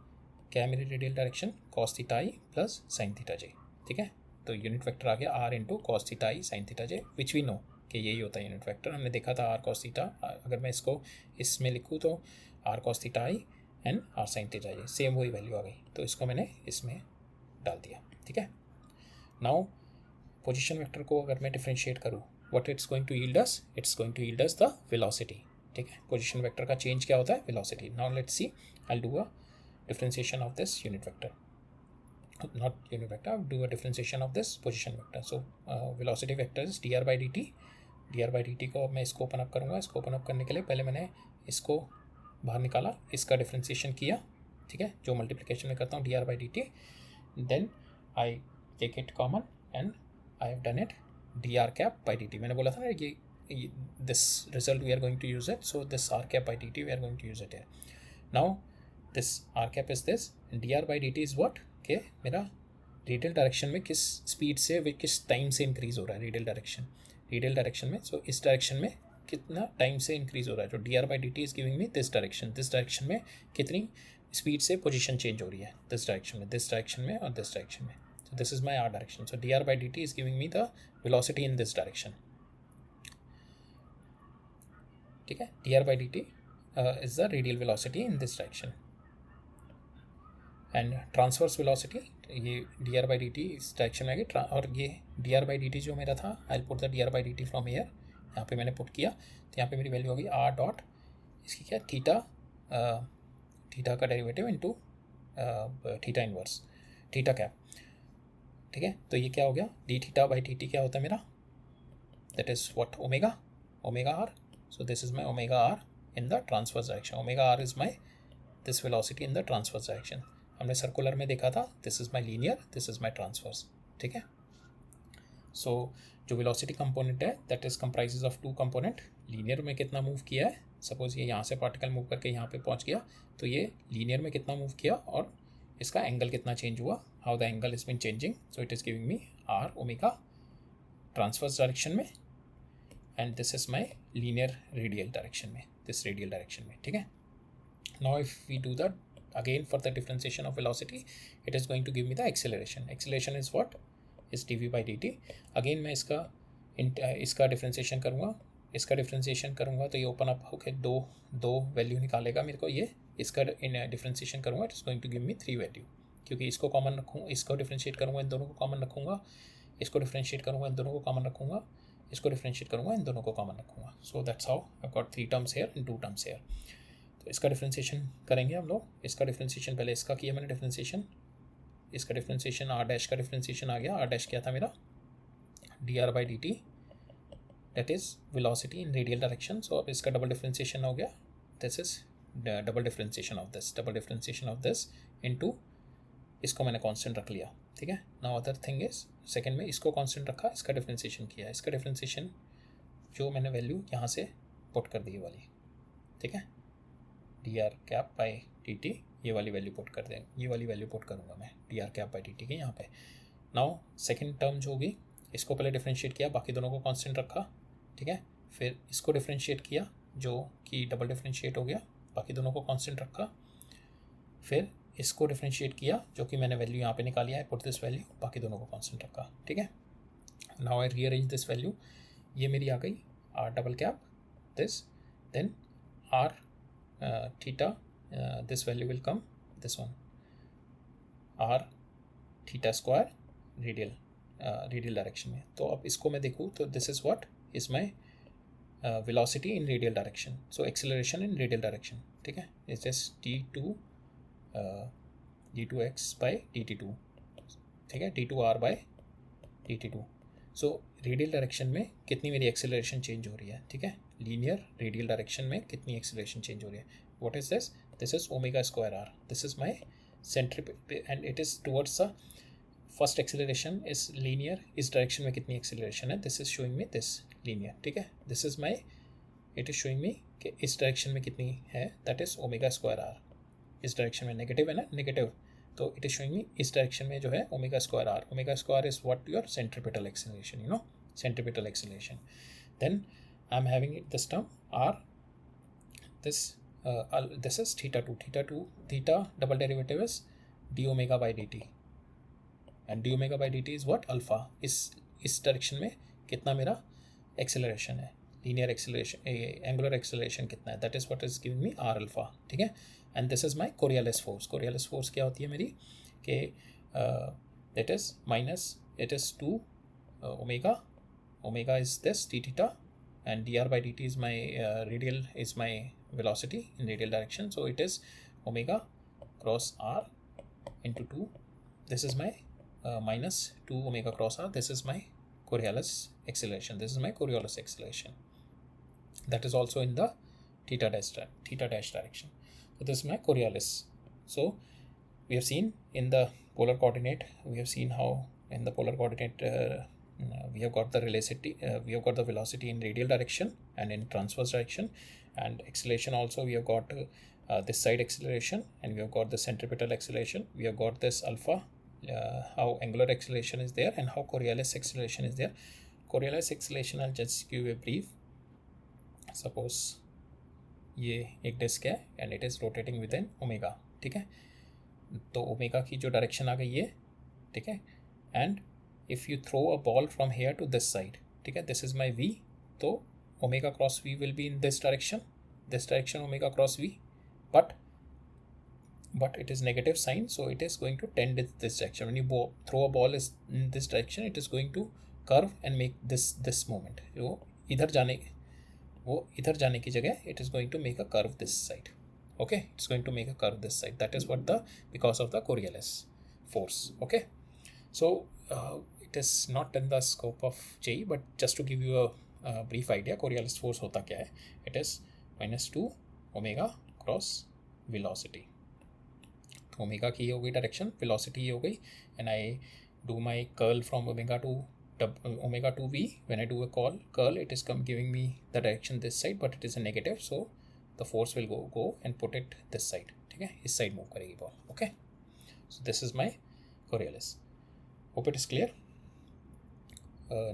क्या है मेरी radial direction, cos theta I plus sine theta J. ठीक है, तो यूनिट वेक्टर आ गया R into cos theta I sine theta J, which we know कि यही होता है यूनिट वेक्टर. हमने देखा था आर कॉस थीटा. अगर मैं इसको इसमें लिखूँ तो R cos theta I and R sine theta J, same वही वैल्यू आ गई. तो इसको मैंने इसमें डाल दिया. ठीक है, नाउ पोजीशन वेक्टर को अगर मैं डिफरेंशिएट करूँ, what it's going to yield us, it's going to yield us the velocity. ठीक है, पोजीशन वेक्टर का चेंज क्या होता है, velocity. Now let's see, I will do a differentiation of this unit vector, not unit vector, I'll do a differentiation of this position vector. So velocity vector is dr by dt. dr by dt को मैं इसको open up करूँगा. इसको open up करने के लिए पहले मैंने इसको बाहर निकाला, इसका डिफरेंशिएशन किया. ठीक है, जो मल्टीप्लिकेशन में करता हूँ dr by dt, then I take it common and I have done it dr cap by dt. मैंने बोला था ना ये this result we are going to use it. So this r cap by dt we are going to use it here. Now this r cap is this, dr by dt is what, कि मेरा radial direction में किस speed से किस time से increase हो रहा है रेडियल डायरेक्शन में. सो इस डायरेक्शन में कितना टाइम से इंक्रीज़ हो रहा है. जो D R by D T is giving me this direction में कितनी स्पीड से पोजीशन चेंज हो रही है दिस डायरेक्शन में और दिस डायरेक्शन में. So this is my R direction. So D R by D T is giving me the velocity in this direction. ठीक है, D R by D T is the radial velocity in this direction, and transverse velocity ये D R by D T इस direction में आएगी, और ये D R by D T जो मेरा था, I put the D R by D T from here, यहाँ पे मैंने पुट किया, तो यहाँ पे मेरी वैल्यू होगी आर डॉट इसकी क्या थीटा, थीटा का derivative into theta inverse theta cap, ठीक है। तो ये क्या हो गया, D theta by T T क्या होता है मेरा, that is what, omega, omega R, so this is my omega R in the transverse direction, omega R is my this velocity in the transverse direction. हमने circular में देखा था, this is my linear, this is my transverse, ठीक है। सो जो velocity component है that is comprises of two component, linear में कितना मूव किया है, सपोज ये यहाँ से पार्टिकल मूव करके यहाँ पे पहुँच गया, तो ये लीनियर में कितना मूव किया और इसका एंगल कितना चेंज हुआ, how the angle is been changing, so it is giving me R omega transverse direction में, and this is my linear radial direction में, दिस रेडियल डायरेक्शन में, ठीक है। Now if we do that again for the differentiation of velocity, it is going to give me the acceleration is what is dv by dt। again मैं इसका differentiation करूँगा, तो ये open up होकर दो वैल्यू निकालेगा मेरे को, ये इसका डिफ्रेंसिएशन करूँगा, it is going to give me 3 value, क्योंकि इसको कॉमन रखूँ, इसको डिफ्रेंशिएट करूँगा, इन दोनों को कॉमन रखूँगा, इसको डिफ्रेंशिएट करूँगा, इन दोनों को कॉमन रखूँगा, इसको डिफ्रेंशिएट करूँगा, इन दोनों को कॉमन रखूँगा, so that's how I got 3 terms here and 2 terms here. तो इसका डिफ्रेंसिएशन करेंगे हम लोग, इसका डिफ्रेंसिएशन पहले इसका किया मैंने डिफ्रेंसिएशन, इसका डिफ्रेंसिएशन आर डैश का डिफ्रेंसिएशन आ गया, आर डैश क्या था मेरा, D R by D T, that is velocity in radial direction. So अब इसका डबल डिफ्रेंसिएशन हो गया, this is double differentiation of this into इसको मैंने कांस्टेंट रख लिया, ठीक है। Now other thing is second में इसको कांस्टेंट रखा, इसका डिफ्रेंसिएशन किया, इसका डिफ्रेंसिएशन जो मैंने वैल्यू यहाँ से पुट कर दी ये वाली, ठीक है, D are cap by D T, ये वाली वैल्यू पुट कर दें, ये वाली वैल्यू पुट करूँगा मैं D R cap by D T के यहाँ पे। नाउ सेकंड टर्म जो होगी, इसको पहले डिफ्रेंशिएट किया, बाकी दोनों को कांस्टेंट रखा, ठीक है, फिर इसको डिफ्रेंशिएट किया जो कि डबल डिफ्रेंशिएट हो गया, बाकी दोनों को कांस्टेंट रखा, फिर इसको डिफ्रेंशिएट किया जो कि मैंने वैल्यू यहाँ पे निकाली है, पुट दिस वैल्यू, बाकी दोनों को कांस्टेंट रखा, ठीक है। Now I rearrange this value, ये मेरी आ गई R double cap this, then R theta, this value will come, this one r theta square radial direction में। तो अब इसको मैं देखूँ तो this is what is my velocity in radial direction, so acceleration in radial direction, ठीक है, it's just d2x by dt2, ठीक है, d2r by dt2। So radial direction में कितनी मेरी एक्सेलरेशन चेंज हो रही है, ठीक है, लीनियर रेडियल डायरेक्शन में कितनी एक्सेलरेशन चेंज हो रही है, what is this, this is omega square R, this is my centripetal and it is towards the first acceleration is linear, इस डायरेक्शन में कितनी एक्सेलरेशन है, this is showing me this linear, ठीक है, this is my, it is showing me कि इस direction में कितनी है, that is omega square R, इस डायरेक्शन में नेगेटिव है ना, नेगेटिव, तो इट इज शोइंग मी इस डायरेक्शन में जो है omega square R, omega square is what your centripetal acceleration, you know, centripetal acceleration. Then I am having this term R, this is theta double derivative is d omega by dt, and d omega by dt is what, alpha, इस direction में कितना मेरा acceleration है, linear acceleration, angular acceleration कितना है, that is what is giving me R alpha, ठीक है। And this is my Coriolis force, Coriolis force क्या होती है मेरी, कि that is minus, it is 2 omega is this D theta, and dr by dt is my my velocity in radial direction, so it is omega cross r into 2, this is my minus 2 omega cross r, this is my Coriolis acceleration, that is also in the theta dash direction, so this is my Coriolis. So we have seen in the polar coordinate, we have seen how in the polar coordinate we have got the velocity in radial direction and in transverse direction, and acceleration also we have got this side acceleration, and we have got the centripetal acceleration, we have got this alpha, how angular acceleration is there, and how Coriolis acceleration is there. Coriolis acceleration I'll just give a brief. Suppose ये एक disc है and it is rotating within omega, ठीक है, तो omega की जो direction आ गई है, ठीक है, and if you throw a ball from here to this side, ठीक है, दिस इज़ माई v, तो omega cross v will be in this direction omega cross v, but it is negative sign, so it is going to tend in this direction. When you throw a ball is in this direction, it is going to curve and make this movement. वो इधर जाने की जगह it is going to make a curve this side. Okay, it's going to make a curve this side. That is what because of the Coriolis force. Okay, so it is not in the scope of JEE, but just to give you a brief idea, Coriolis force होता क्या है? It is -2 omega cross velocity. Omega की हो गई direction, velocity हो गई, and I do my curl from omega to V. When I do a curl it is come giving me the direction this side, but it is a negative, so the force will go and put it this side. ठीक है, इस side move करेगी ball. Okay, so this is my Coriolis. Hope it is clear.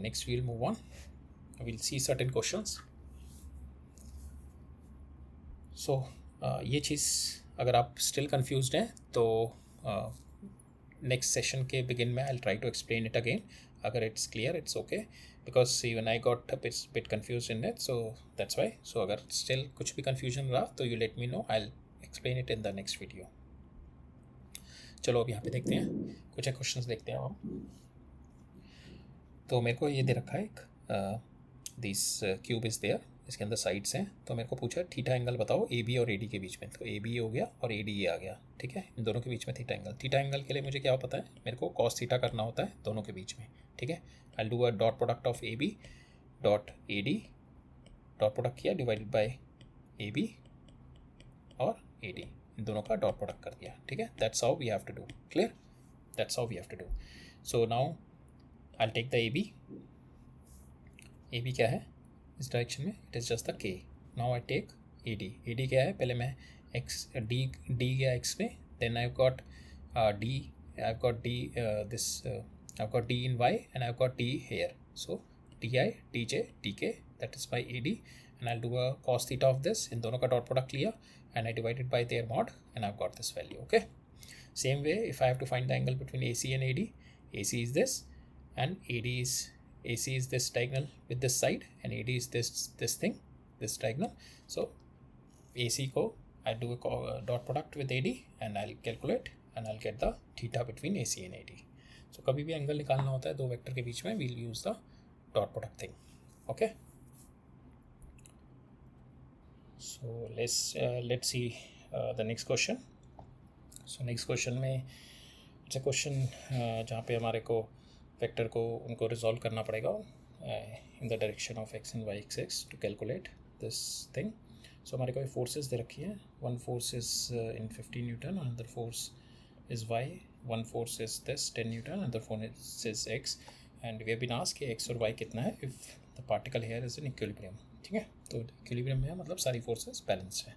Next we'll move on, will see certain questions. So ये चीज़ अगर आप still confused हैं तो नेक्स्ट सेशन के बिगिन में I try to explain it again. अगर it's clear it's okay, because even I got a bit confuse in it, so that's why. So अगर स्टिल कुछ भी कन्फ्यूजन रहा तो you let me know, I explain it in the next video. चलो अब यहाँ पे देखते हैं, कुछ क्वेश्चंस देखते हैं हम. तो मेरे को ये दे रखा है एक दिस क्यूब इज़ देयर, इसके अंदर साइड्स हैं. तो मेरे को पूछा थीटा एंगल बताओ ए बी और ए डी के बीच में. तो ए बी हो गया और ए डी ये आ गया. ठीक है, इन दोनों के बीच में थीटा एंगल के लिए मुझे क्या पता है, मेरे को कॉस थीटा करना होता है दोनों के बीच में. ठीक है, I do a dot product of A B dot A D, dot product किया डिवाइडेड बाय ए बी और ए डी, इन दोनों का डॉट प्रोडक्ट कर दिया. ठीक है, that's how we have to do. Clear, that's how we have to do. So now I take the A B क्या है इस डायरेक्शन में, it is just the K. Now I take A D क्या है, पहले मैं X D गया X में, then I got D, I got D this, I got D in Y and I got D here. So D I D J D K, that is by A D, and I do a cos theta of this. इन दोनों का dot product लिया and I divided by their mod and I got this value. Okay, same way if I have to find the angle between A C and A C is this and AC is this diagonal with this side and AD is this thing, this diagonal. So AC को I do a dot product with AD and I'll calculate and I'll get the theta between AC and AD. So कभी भी angle निकालना होता है दो vector के बीच में, we'll use the dot product thing. Okay, so let's see the next question. So next question में it's a question जहाँ पे हमारे को वेक्टर को उनको रिजॉल्व करना पड़ेगा in the direction of X and Y X to calculate this thing. So हमारे को ये फोर्सेस दे रखी है. One force is in 15 newton, another force is Y, one force is this 10 newton, another force is X, and we have been asked कि X और Y कितना है if the particle here is in equilibrium. ठीक है, तो equilibrium में है मतलब सारी फोर्सेस बैलेंस्ड है.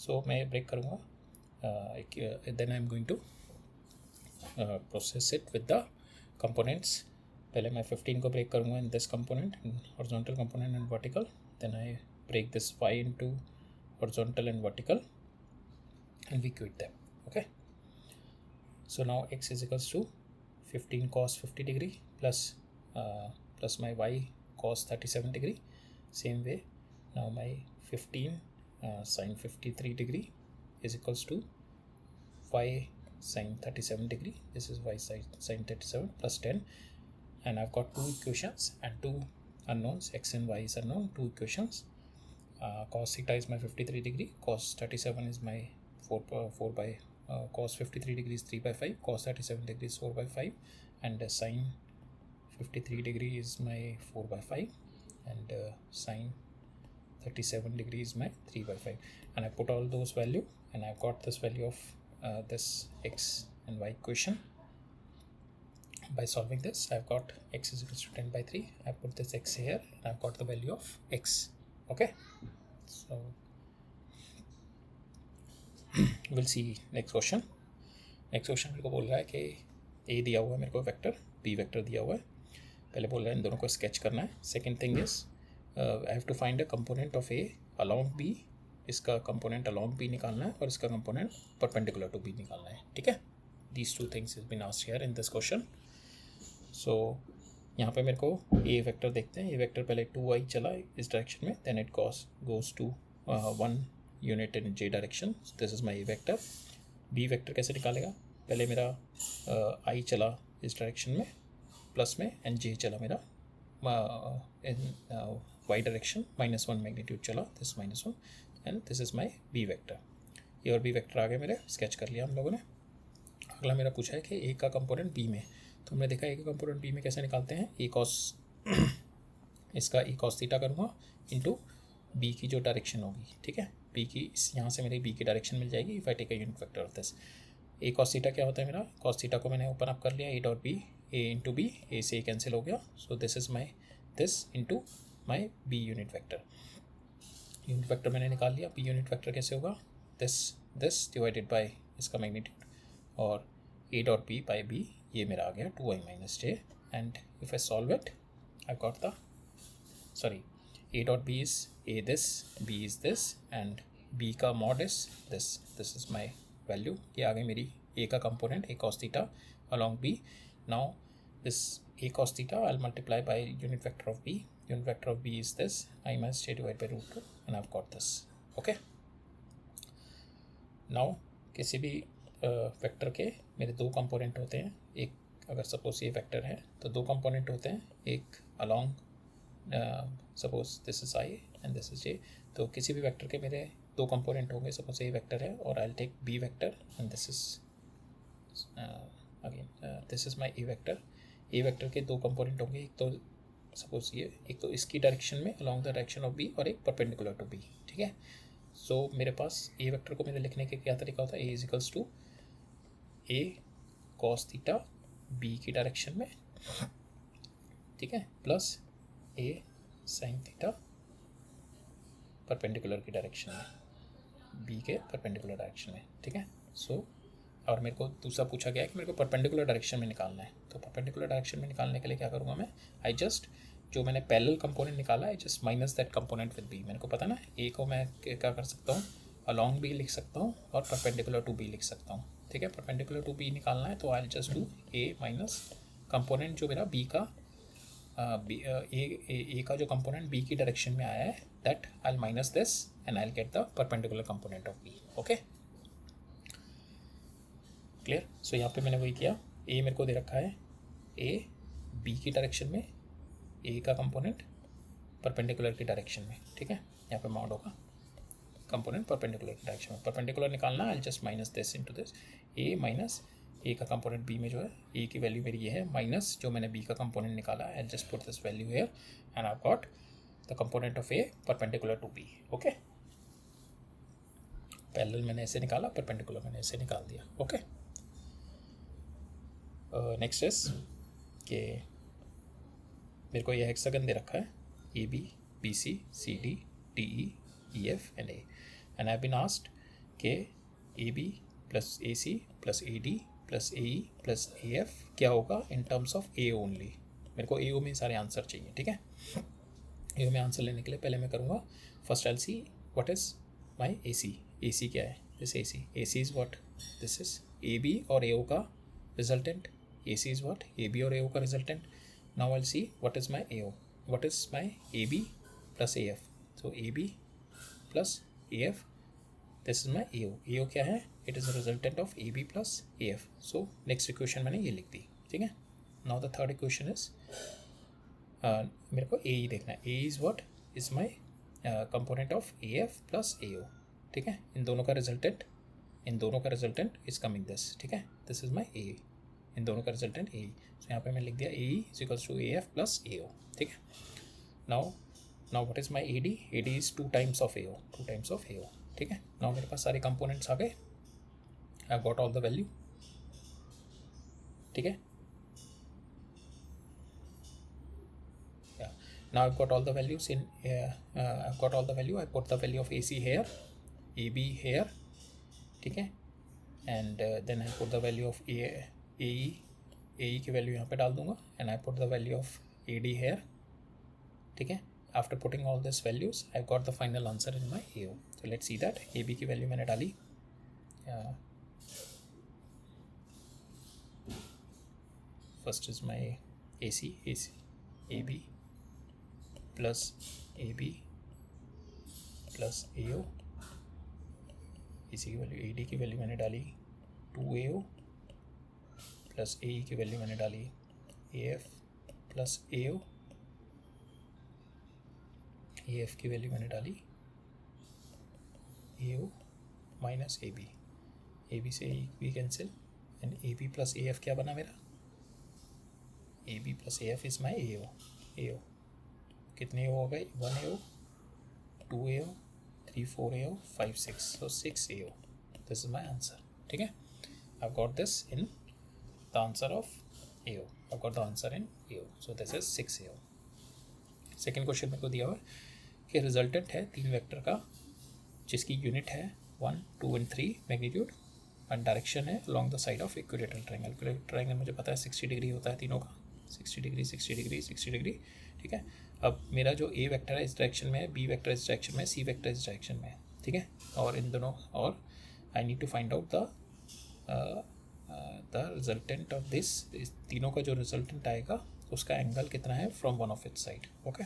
सो मैं ब्रेक करूँगा, then I am going to process it with the components. पहले मैं 15 को ब्रेक करूँगा in this component, horizontal component and vertical, then I break this y into horizontal and vertical and we quit them. Okay, so now x is equals to 15 cos 50 degree plus my y cos 37 degree. Same way now my 15 sin 53 degree is equals to y sin 37 degree. This is y sin 37 plus 10, and I've got two equations and two unknowns, x and y is unknown, two equations. Cos theta is my 53 degree, cos 37 is my 4 by cos 53 degree is 3 by 5, cos 37 degree is 4 by 5, and sin 53 degree is my 4 by 5, and sin 37 degree is my 3 by 5, and I put all those value and I've got this value of this x and y equation. By solving this, I've got x is equal to 10 by 3. I put this x here and I've got the value of x. Okay, so we'll see next question. Next question मेरे को बोल रहा है कि ए दिया हुआ है मेरे को वेक्टर, बी वेक्टर दिया हुआ है. पहले बोल रहा है इन दोनों को स्केच करना है. Second thing is I have to find a component of A along B. इसका कंपोनेंट अलोंग बी निकालना है और इसका कंपोनेंट परपेंडिकुलर टू बी निकालना है. ठीक है, these two things is been asked here in this question. So यहाँ पे मेरे को ए वेक्टर देखते हैं। ए वेक्टर पहले 2i चला इस डायरेक्शन में, then it goes to 1 unit in J direction, this is my A vector. B vector कैसे निकालेगा, पहले मेरा आई चला इस डायरेक्शन में प्लस में, एंड जे चला मेरा इन वाई डायरेक्शन, -1 मैग्नीट्यूड चला, this -1, and this is my B vector. A और बी वेक्टर आगे मेरे स्केच कर लिया हम लोगों ने। अगला मेरा पूछा है कि ए का कंपोनेंट बी में, तो हमने देखा ए का कंपोनेंट बी में कैसे निकालते हैं, ए कॉस इसका ए कॉस थीटा करूँगा इंटू बी की जो डायरेक्शन होगी, ठीक है, बी की इस यहाँ से मेरी बी की डायरेक्शन मिल जाएगी if I take a unit vector of this. A cos theta क्या होता है मेरा, कॉस थीटा को मैंने ओपन अप कर लिया, A dot B, A into B, A से ए कैंसिल हो गया, so this is my this into my B unit vector. Unit vector मैंने निकाल लिया। बी यूनिट वेक्टर कैसे होगा, दिस डिवाइडेड बाय इसका मैग्नीट्यूड, और A dot B by B, ये मेरा आ गया 2i minus J, and if I solve it I got the, sorry, A dot B is A this, B is this, and B का mod is this is my value. ये आ गई मेरी A का component A cos theta along B. Now this a cos theta I'll multiply by unit vector of b. Unit vector of b is this, I minus j divided by root 2, and I've got this. Okay. Now किसी भी vector के मेरे दो component होते हैं, एक अगर suppose ये वेक्टर है तो दो कंपोनेंट होते हैं, एक along suppose this is I and this is J, तो किसी भी वेक्टर के मेरे दो कंपोनेंट होंगे, सपोज ये वेक्टर है और I'll take b vector and this is again this is my A vector. A vector के दो कंपोनेंट होंगे, एक तो सपोज ये, एक तो इसकी डायरेक्शन में along the direction of B, और एक परपेंडिकुलर टू बी, ठीक है। सो मेरे पास ए वेक्टर को मेरे लिखने का क्या तरीका होता है, A is equals to A cos theta B की डायरेक्शन में, ठीक है, plus A sine theta perpendicular की डायरेक्शन में, बी के परपेंडिकुलर डायरेक्शन में, ठीक है। सो और मेरे को दूसरा पूछा गया है कि मेरे को परपेंडिकुलर डायरेक्शन में निकालना है, तो परपेंडिकुलर डायरेक्शन में निकालने के लिए क्या करूँगा मैं, आई जस्ट जो मैंने पैरेलल कंपोनेंट निकाला है, just minus that component with B. मेरे को पता ना, ए को मैं क्या कर सकता हूँ, अलॉन्ग बी लिख सकता हूँ और परपेंडिकुलर टू बी लिख सकता हूँ, ठीक है। परपेंडिकुलर टू बी निकालना है तो I just do a minus component जो मेरा बी का ए का जो कंपोनेंट बी की डायरेक्शन में आया है, that I minus this and I get the perpendicular component of B. Okay, clear. So यहाँ पे मैंने वही किया, ए मेरे को दे रखा है, ए बी की डायरेक्शन में, ए का कंपोनेंट परपेंडिकुलर की डायरेक्शन में, ठीक है। यहाँ पे मॉड होगा कंपोनेंट परपेंडिकुलर की डायरेक्शन में, परपेंडिकुलर निकालना, I just minus this into this, A minus A का कंपोनेंट बी में जो है, ए की वैल्यू मेरी ये है, माइनस जो मैंने बी का कंपोनेंट निकाला है, I just put this value here and I got the component of A perpendicular to B. Okay, parallel मैंने ऐसे निकाला, परपेंडिकुलर मैंने ऐसे निकाल दिया। ओके, नेक्स्ट इज कि मेरे को ये हेक्सागन दे रखा है, A B B C C D D E F and A, and I been asked के A B plus A C plus A D plus A E plus A F क्या होगा in terms of A only. मेरे को ए ओ में सारे answer चाहिए, ठीक है। ए ओ में आंसर लेने के लिए पहले मैं करूँगा, first I see what is my A C क्या है, this A C is what, this is A B और ए ओ का resultant, AC is what, AB और AO का resultant. Now I'll see what is my AO, what is my AB plus AF. So AB plus AF, this is my AO. AO क्या है, it is a resultant of AB plus AF. So next equation मैंने ये लिख दी, ठीक है। Now the third equation is मेरे को AE देखना है, A is what, is my component of AF plus AO, ठीक है। इन दोनों का resultant is coming this, ठीक है, this is my AE, इन दोनों का रिजल्टेंट ए। तो यहाँ पे मैं लिख दिया A is equals to A F plus A O, ठीक है। Now what is my A D is 2 times of A O, ठीक है। नाउ मेरे पास सारे कंपोनेंट्स आ गए, I got all the value, ठीक है। Now I got all the values in, I got all the value, I put the value of A C here, A B here, ठीक है, and then I put the value of A E की value यहाँ पे डाल दूंगा, and I put the value of A D here, ठीक है। After putting all this values I got the final answer in my A O. तो let's see that, A B की value मैंने डाली, first is my A C AB plus AB plus AO, इसी की value AD की value मैंने डाली 2AO plus AE की वैल्यू मैंने डाली AF प्लस AO, AF की वैल्यू मैंने डाली AO माइनस AB, AB से AB cancel and AB plus AF क्या बना मेरा, AB plus AF is my AO कितने AO हो गए, 1AO 2AO 3 4AO 5 6, so 6AO, this is my answer. ठीक है, I've got this in the answer of AO, I've got the answer in AO, so this is 6AO. Second question मेरे को दिया हुआ है कि रिजल्टेंट है 3 वेक्टर का जिसकी यूनिट है 1 2 एंड 3 मैग्नीट्यूड एंड डायरेक्शन है along the side of equilateral triangle. Equilateral triangle मुझे पता है 60 डिग्री होता है तीनों का, 60 डिग्री 60 डिग्री 60 डिग्री. ठीक है, अब मेरा जो ए वेक्टर है इस डायरेक्शन में है, बी वेक्टर इस डायरेक्शन में है, सी वेक्टर इस डायरेक्शन में है. ठीक है, और इन दोनों, और I need to find out the resultant of this, तीनों का जो रिजल्टेंट आएगा उसका एंगल कितना है from one of its side. Okay,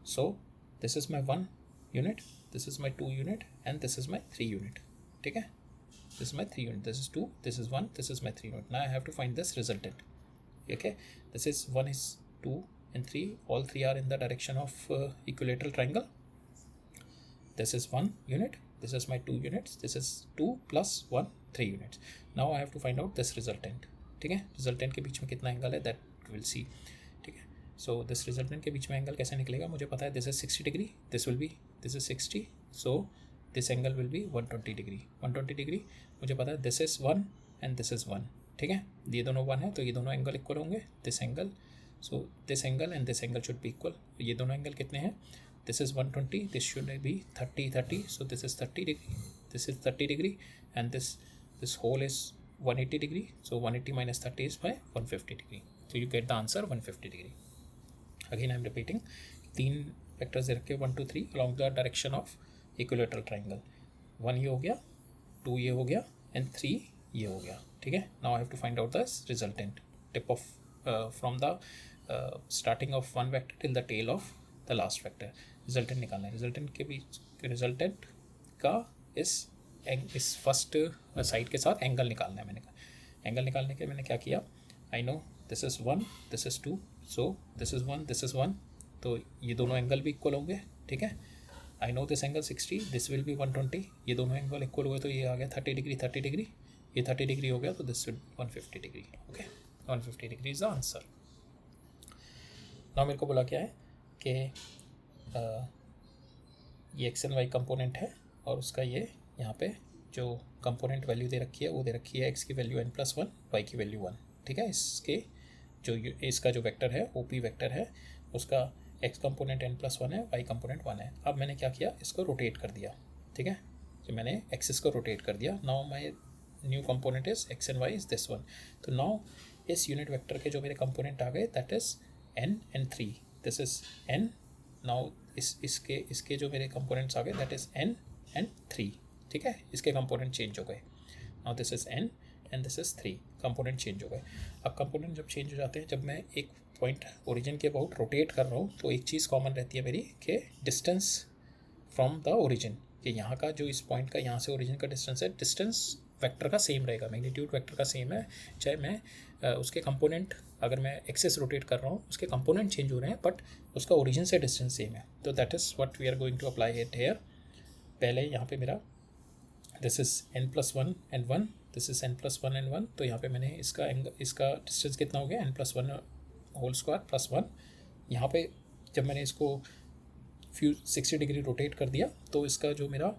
so this is my 1 unit, this is my 2 unit and this is my 3 unit. ठीक है, this is my 3 unit, this is 2, this is 1, this is my 3 unit. Now I have to find this resultant. Okay, this is 1 is 2 and 3, all 3 are in the direction of equilateral triangle. This is 1 unit, this is my 2 units, this is 2 plus 1 3 units. Now I have to find out this resultant. ठीक है, resultant के बीच में कितना angle है that will see. ठीक है, so this resultant के बीच में एंगल कैसे निकलेगा, मुझे पता है this is 60 degree, this will be, this is 60, so this angle will be 120 degree. 120 degree मुझे पता है this is 1 and this is 1. ठीक है, ये दोनों 1 है तो ये दोनों एंगल इक्वल होंगे. This angle, so this angle and this angle should be equal. ये दोनों एंगल कितने हैं, this is 120, this should be 30 30, so this is 30 degree, this is 30 degree and this whole is 180 degree, so 180 minus 30 is by 150 degree. So you get the answer 150 degree. Again I am repeating, 3 vectors दे रखे 1 2 3 along the direction of equilateral triangle. 1 ये हो गया, 2 ये हो गया and 3 ये हो गया. ठीक है, now I have to find out the resultant tip of from the starting of one vector till the tail of the last vector. Resultant निकालना है, रिजल्टेंट के बीच, रिजल्टेंट का इस फर्स्ट साइड के साथ एंगल निकालना है. मैंने कहा एंगल निकालने के मैंने क्या किया, आई know this is 1, this is 2, so this is 1, this is 1, तो ये दोनों एंगल भी इक्वल होंगे. ठीक है, आई know this angle 60, this will B 120, ये दोनों एंगल इक्वल हुए तो ये आ गया 30 डिग्री 30 डिग्री, ये 30 डिग्री हो गया तो this will 150 degree. Okay, 150 degree is the answer. Now मेरे को बोला क्या है कि ये एक्स एंड वाई कंपोनेंट है और उसका ये यहाँ पे जो कंपोनेंट वैल्यू दे रखी है वो दे रखी है एक्स की वैल्यू n+1, वाई की वैल्यू 1. ठीक है, इसके जो इसका जो वेक्टर है OP वेक्टर है उसका एक्स कंपोनेंट n+1 है, वाई कंपोनेंट 1 है. अब मैंने क्या किया, इसको रोटेट कर दिया. ठीक है, तो मैंने एक्सिस को रोटेट कर दिया. Now my new component is X and Y is this one. तो नाउ इस यूनिट वेक्टर के जो मेरे कंपोनेंट आ गए that is n and 3, this is n. नाउ इसके जो मेरे कंपोनेंट्स आ गए दैट इज n and 3. ठीक है, इसके कंपोनेंट चेंज हो गए. Now this is n and this is 3, component change हो गए. अब कंपोनेंट जब चेंज हो जाते हैं, जब मैं एक पॉइंट ओरिजिन के अबाउट रोटेट कर रहा हूँ तो एक चीज़ कॉमन रहती है मेरी कि डिस्टेंस फ्रॉम द ओरिजिन, कि यहाँ का जो इस पॉइंट का यहाँ से ओरिजिन का डिस्टेंस है, डिस्टेंस वेक्टर का सेम रहेगा, मैग्नीट्यूड वेक्टर का सेम है. चाहे मैं उसके कंपोनेंट, अगर मैं एक्सेस रोटेट कर रहा हूँ उसके कंपोनेंट चेंज हो रहे हैं बट उसका ओरिजिन से डिस्टेंस सेम है. तो that is what we are going to apply it here. पहले यहाँ पे मेरा this is n+1 and 1, this is n+1 and 1, तो यहाँ पे मैंने इसका डिस्टेंस कितना हो गया, n+1 होल स्क्वायर प्लस 1. यहाँ पे जब मैंने इसको 60 डिग्री रोटेट कर दिया तो इसका जो मेरा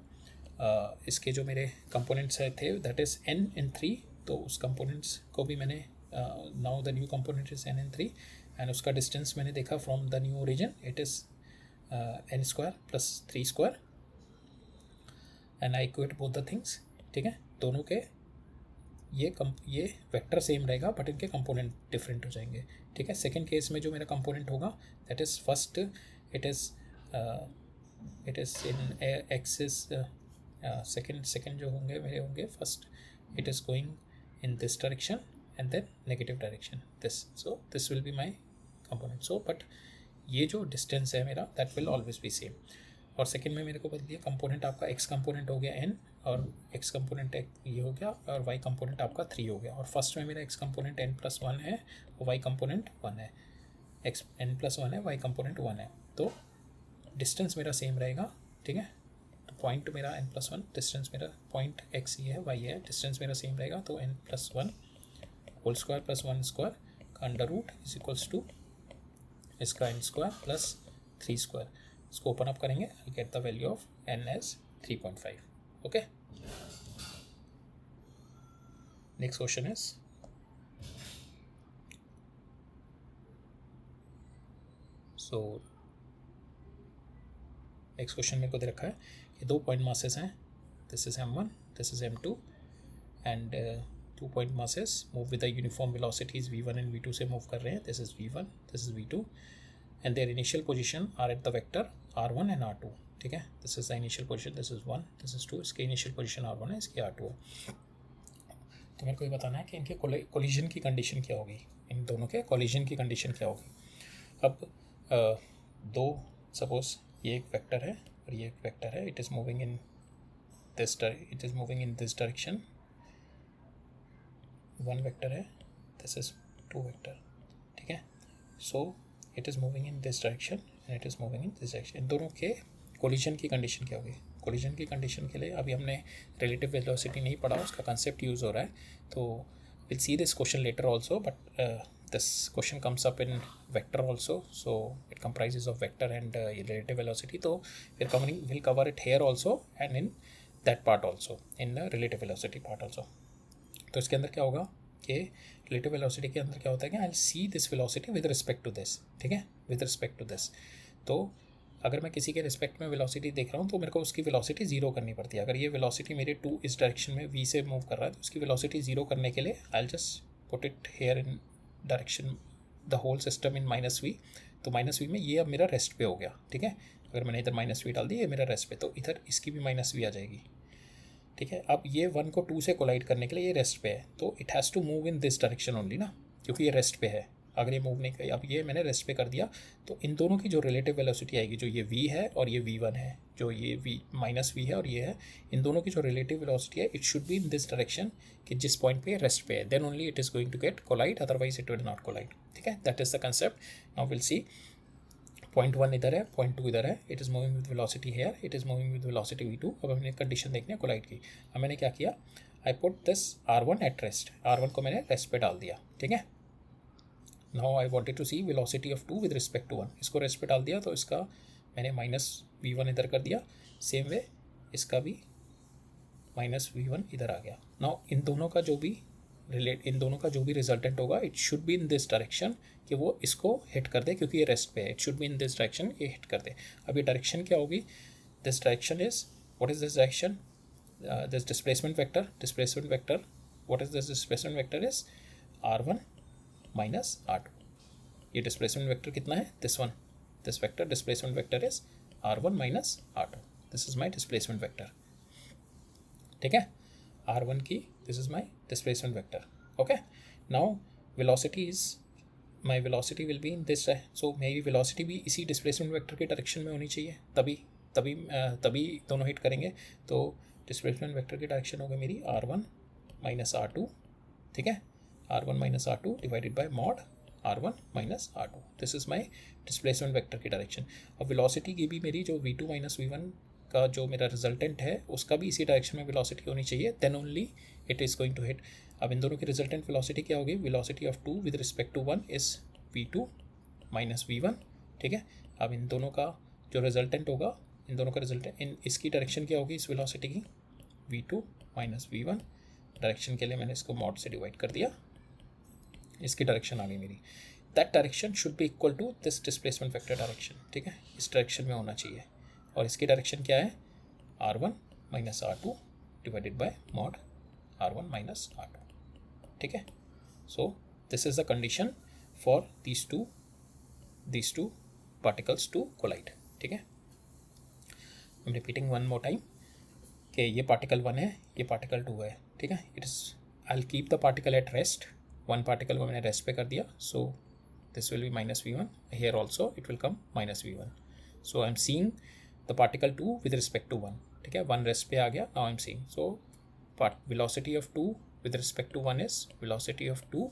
इसके जो मेरे कंपोनेंट्स थे दैट इज़ n and 3, तो उस कंपोनेंट्स को भी मैंने now the new component is n and 3 and उसका डिस्टेंस मैंने देखा from the new origin it is n² + 3² and I equate both the things. ठीक है, दोनों के ये वेक्टर सेम रहेगा बट इनके कंपोनेंट डिफरेंट हो जाएंगे. ठीक है, सेकंड केस में जो मेरा कंपोनेंट होगा that is first it is in axis, second जो होंगे मेरे होंगे first it is going in this direction and then negative direction this, so this will be my component. So but ये जो डिस्टेंस है मेरा that will always be same. और second में मेरे को बता दिया कंपोनेंट आपका एक्स कंपोनेंट हो गया n और एक्स कंपोनेंट ये हो गया और वाई कंपोनेंट आपका 3 हो गया. और फर्स्ट में मेरा एक्स कंपोनेंट n+1 है और वाई कंपोनेंट 1 है. एक्स n+1 है, वाई कंपोनेंट 1 है. तो डिस्टेंस मेरा सेम रहेगा. ठीक है, तो पॉइंट मेरा n+1, डिस्टेंस मेरा पॉइंट x ये है, y है, डिस्टेंस मेरा सेम रहेगा. तो n+1 whole square plus 1 square का under root is equals to इसका n स्क्वायर प्लस 3 स्क्वायर. इसको ओपन अप करेंगे, I get the value of n as 3.5. Okay, next question is so next question मेरे को दे रखा है कि 2 पॉइंट मासेस हैं. This is m1, this is m2 and 2 point masses move with the uniform velocities v1 and v2 से move कर रहे हैं. This is v1, this is v2 and their initial position are at the vector r1 and r2. ठीक है, this is the initial position, this is 1, this is 2. इसके initial position r1 है, इसकी r2 है. तो मेरे को ये बताना है कि इनके कोलिजन की कंडीशन क्या होगी, इन दोनों के कोलिजन की कंडीशन क्या होगी. अब दो सपोज ये एक वेक्टर है और ये एक वेक्टर है. It is moving in this direction. One vector है, दिस इज 2 वेक्टर. ठीक है, so it is moving in this direction and it is moving in this direction. इन दोनों के कोलिजन की कंडीशन क्या होगी. कोलिजन की कंडीशन के लिए अभी हमने रिलेटिव वेलोसिटी नहीं पढ़ा, उसका कंसेप्ट यूज़ हो रहा है. तो will see this question later also, but this question comes up in vector also, so it comprises of vector and relative velocity. So we'll cover it here also and in that part also, in the relative velocity part also. तो इसके अंदर क्या होगा कि relative velocity के अंदर क्या होता है कि I'll see this velocity with respect to this. ठीक है, with respect to this. तो अगर मैं किसी के रिस्पेक्ट में वेलोसिटी देख रहा हूँ तो मेरे को उसकी वेलोसिटी जीरो करनी पड़ती है. अगर ये वेलोसिटी मेरे 2 इस डायरेक्शन में v से मूव कर रहा है तो उसकी वेलोसिटी जीरो करने के लिए I'll just put it here in direction the whole system in -v. तो -v में ये अब मेरा रेस्ट पे हो गया. ठीक है, अगर मैंने इधर -v डाल दी, ये मेरा रेस्ट पे, तो इधर इसकी भी -v आ जाएगी. ठीक है, अब ये 1 को 2 से कोलाइड करने के लिए ये रेस्ट पे है, तो it has to move in this direction only ना, क्योंकि ये रेस्ट पे है. अगर ये मूव नहीं करी, अब ये मैंने रेस्ट पे कर दिया, तो इन दोनों की जो रिलेटिव वेलोसिटी आएगी, जो ये v है और ये v1 है, जो ये -v है और ये है, इन दोनों की जो रिलेटिव वेलोसिटी है it should be in this direction कि जिस पॉइंट पे रेस्ट पे है. Then only it is going to get collide, otherwise it will not collide. ठीक है, that is the concept. Now will see point 1 इधर है, पॉइंट 2 इधर है. It is moving with velocity here, it is moving with velocity v2. अब हमने condition देखनी है कोलाइड की. अब मैंने क्या किया, I put this r1 at rest. r1 को मैंने रेस्ट पे डाल दिया. ठीक है, now I wanted to see velocity of 2 with respect to 1. इसको रेस्ट पे डाल दिया, तो इसका मैंने -v1 इधर कर दिया. सेम वे इसका भी -v1 इधर आ गया. नाउ इन दोनों का जो भी रिजल्टेंट होगा it should be in this direction कि वो इसको हिट कर दे, क्योंकि ये रेस्ट पे है. It should be in this direction, ये हिट कर दे. अब ये डायरेक्शन क्या होगी, this direction is, what is this direction, this displacement vector. What is this displacement vector is r1 minus r2. ये डिस्प्लेसमेंट वेक्टर कितना है, this one, this vector displacement vector is r1 minus r2. This is my displacement vector. ठीक है, r1 की this is my displacement vector. Okay, now velocity is, my velocity will be in this. So मेरी velocity भी इसी displacement vector के direction में होनी चाहिए, तभी दोनों हिट करेंगे. तो डिस्प्लेसमेंट वेक्टर की डायरेक्शन होगी मेरी r1 माइनस r2. ठीक है, r1 minus r2 divided by mod r1 minus r2. This is my displacement vector की डायरेक्शन. अब वेलोसिटी की भी मेरी जो v2 माइनस v1 का जो मेरा रिजल्टेंट है उसका भी इसी डायरेक्शन में वेलोसिटी होनी चाहिए, then only it is going to hit. अब इन दोनों की रिजल्टेंट वेलोसिटी क्या होगी, velocity of 2 with respect to 1 is v2 minus v1. ठीक है, अब इन दोनों का जो रिजल्टेंट होगा, इन दोनों का रिजल्टेंट इन इसकी डायरेक्शन क्या होगी इस वेलोसिटी की, v2 माइनस v1. डायरेक्शन के लिए मैंने इसको मॉड से डिवाइड कर दिया, इसकी डायरेक्शन आ गई मेरी. That direction should be equal to this displacement vector direction. ठीक है, इस डायरेक्शन में होना चाहिए. और इसकी डायरेक्शन क्या है, r1 minus r2 divided by mod r1 minus r2. ठीक है, so this is the condition for these two particles to collide. ठीक है, I'm repeating one more time कि ये पार्टिकल 1 है, ये पार्टिकल 2 है. ठीक है, it is, I will keep the particle at rest. One particle को मैंने रेस्ट पे कर दिया, सो this will be minus v1. Here also it will come minus v1. So I'm seeing the particle 2 with respect to 1. ठीक है, 1 rest पे आ गया. Now I'm seeing, so velocity of 2 with respect to 1 is velocity of 2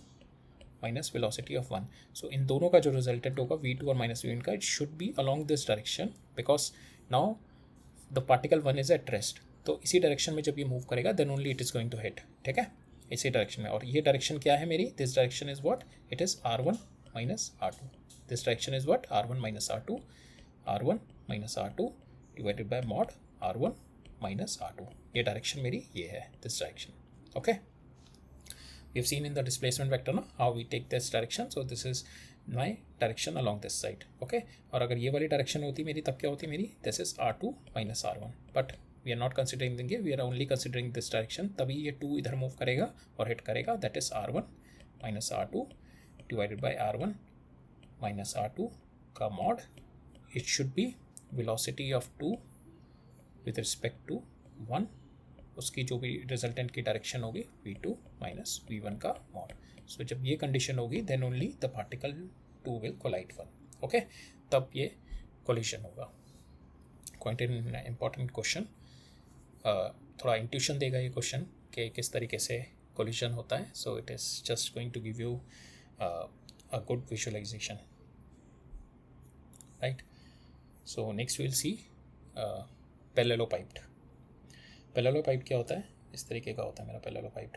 minus velocity of 1. So इन दोनों का जो resultant होगा v2 और minus v1 का, it should be along this direction because now the particle 1 is at rest. तो इसी direction में जब ये मूव करेगा then only it is going to hit. ठीक है, इसी डायरेक्शन में. और ये डायरेक्शन क्या है मेरी? This direction is what? It is r1 minus r2. This direction is what? r1 minus r2. r1 minus r2 divided by mod r1 minus r2. ये डायरेक्शन मेरी ये है, this direction. Okay, we have seen in the displacement vector ना how we take this direction. So this is my direction along this side. Okay, और अगर ये वाली direction होती मेरी तब क्या होती मेरी? This is r2 minus r1. But we are not considering देंगे, we are only considering this direction. तभी ये 2 इधर मूव करेगा और हिट करेगा. That is r1 minus r2 divided by r1 minus r2 का mod. It should be velocity of 2 with respect to 1. उसकी जो भी रिजल्टेंट की डायरेक्शन होगी v2 माइनस v1 का मॉड. सो जब ये कंडीशन होगी then only the particle 2 will collide 1. Okay, तब ये कोलिशन होगा. Quite an important question. थोड़ा इंट्यूशन देगा ये क्वेश्चन कि किस तरीके से कोलिशन होता है. So it is just going to give you a good visualization, right. So next will see parallelepiped. Parallelepiped क्या होता है? इस तरीके का होता है मेरा पैरेललोपाइप्ड.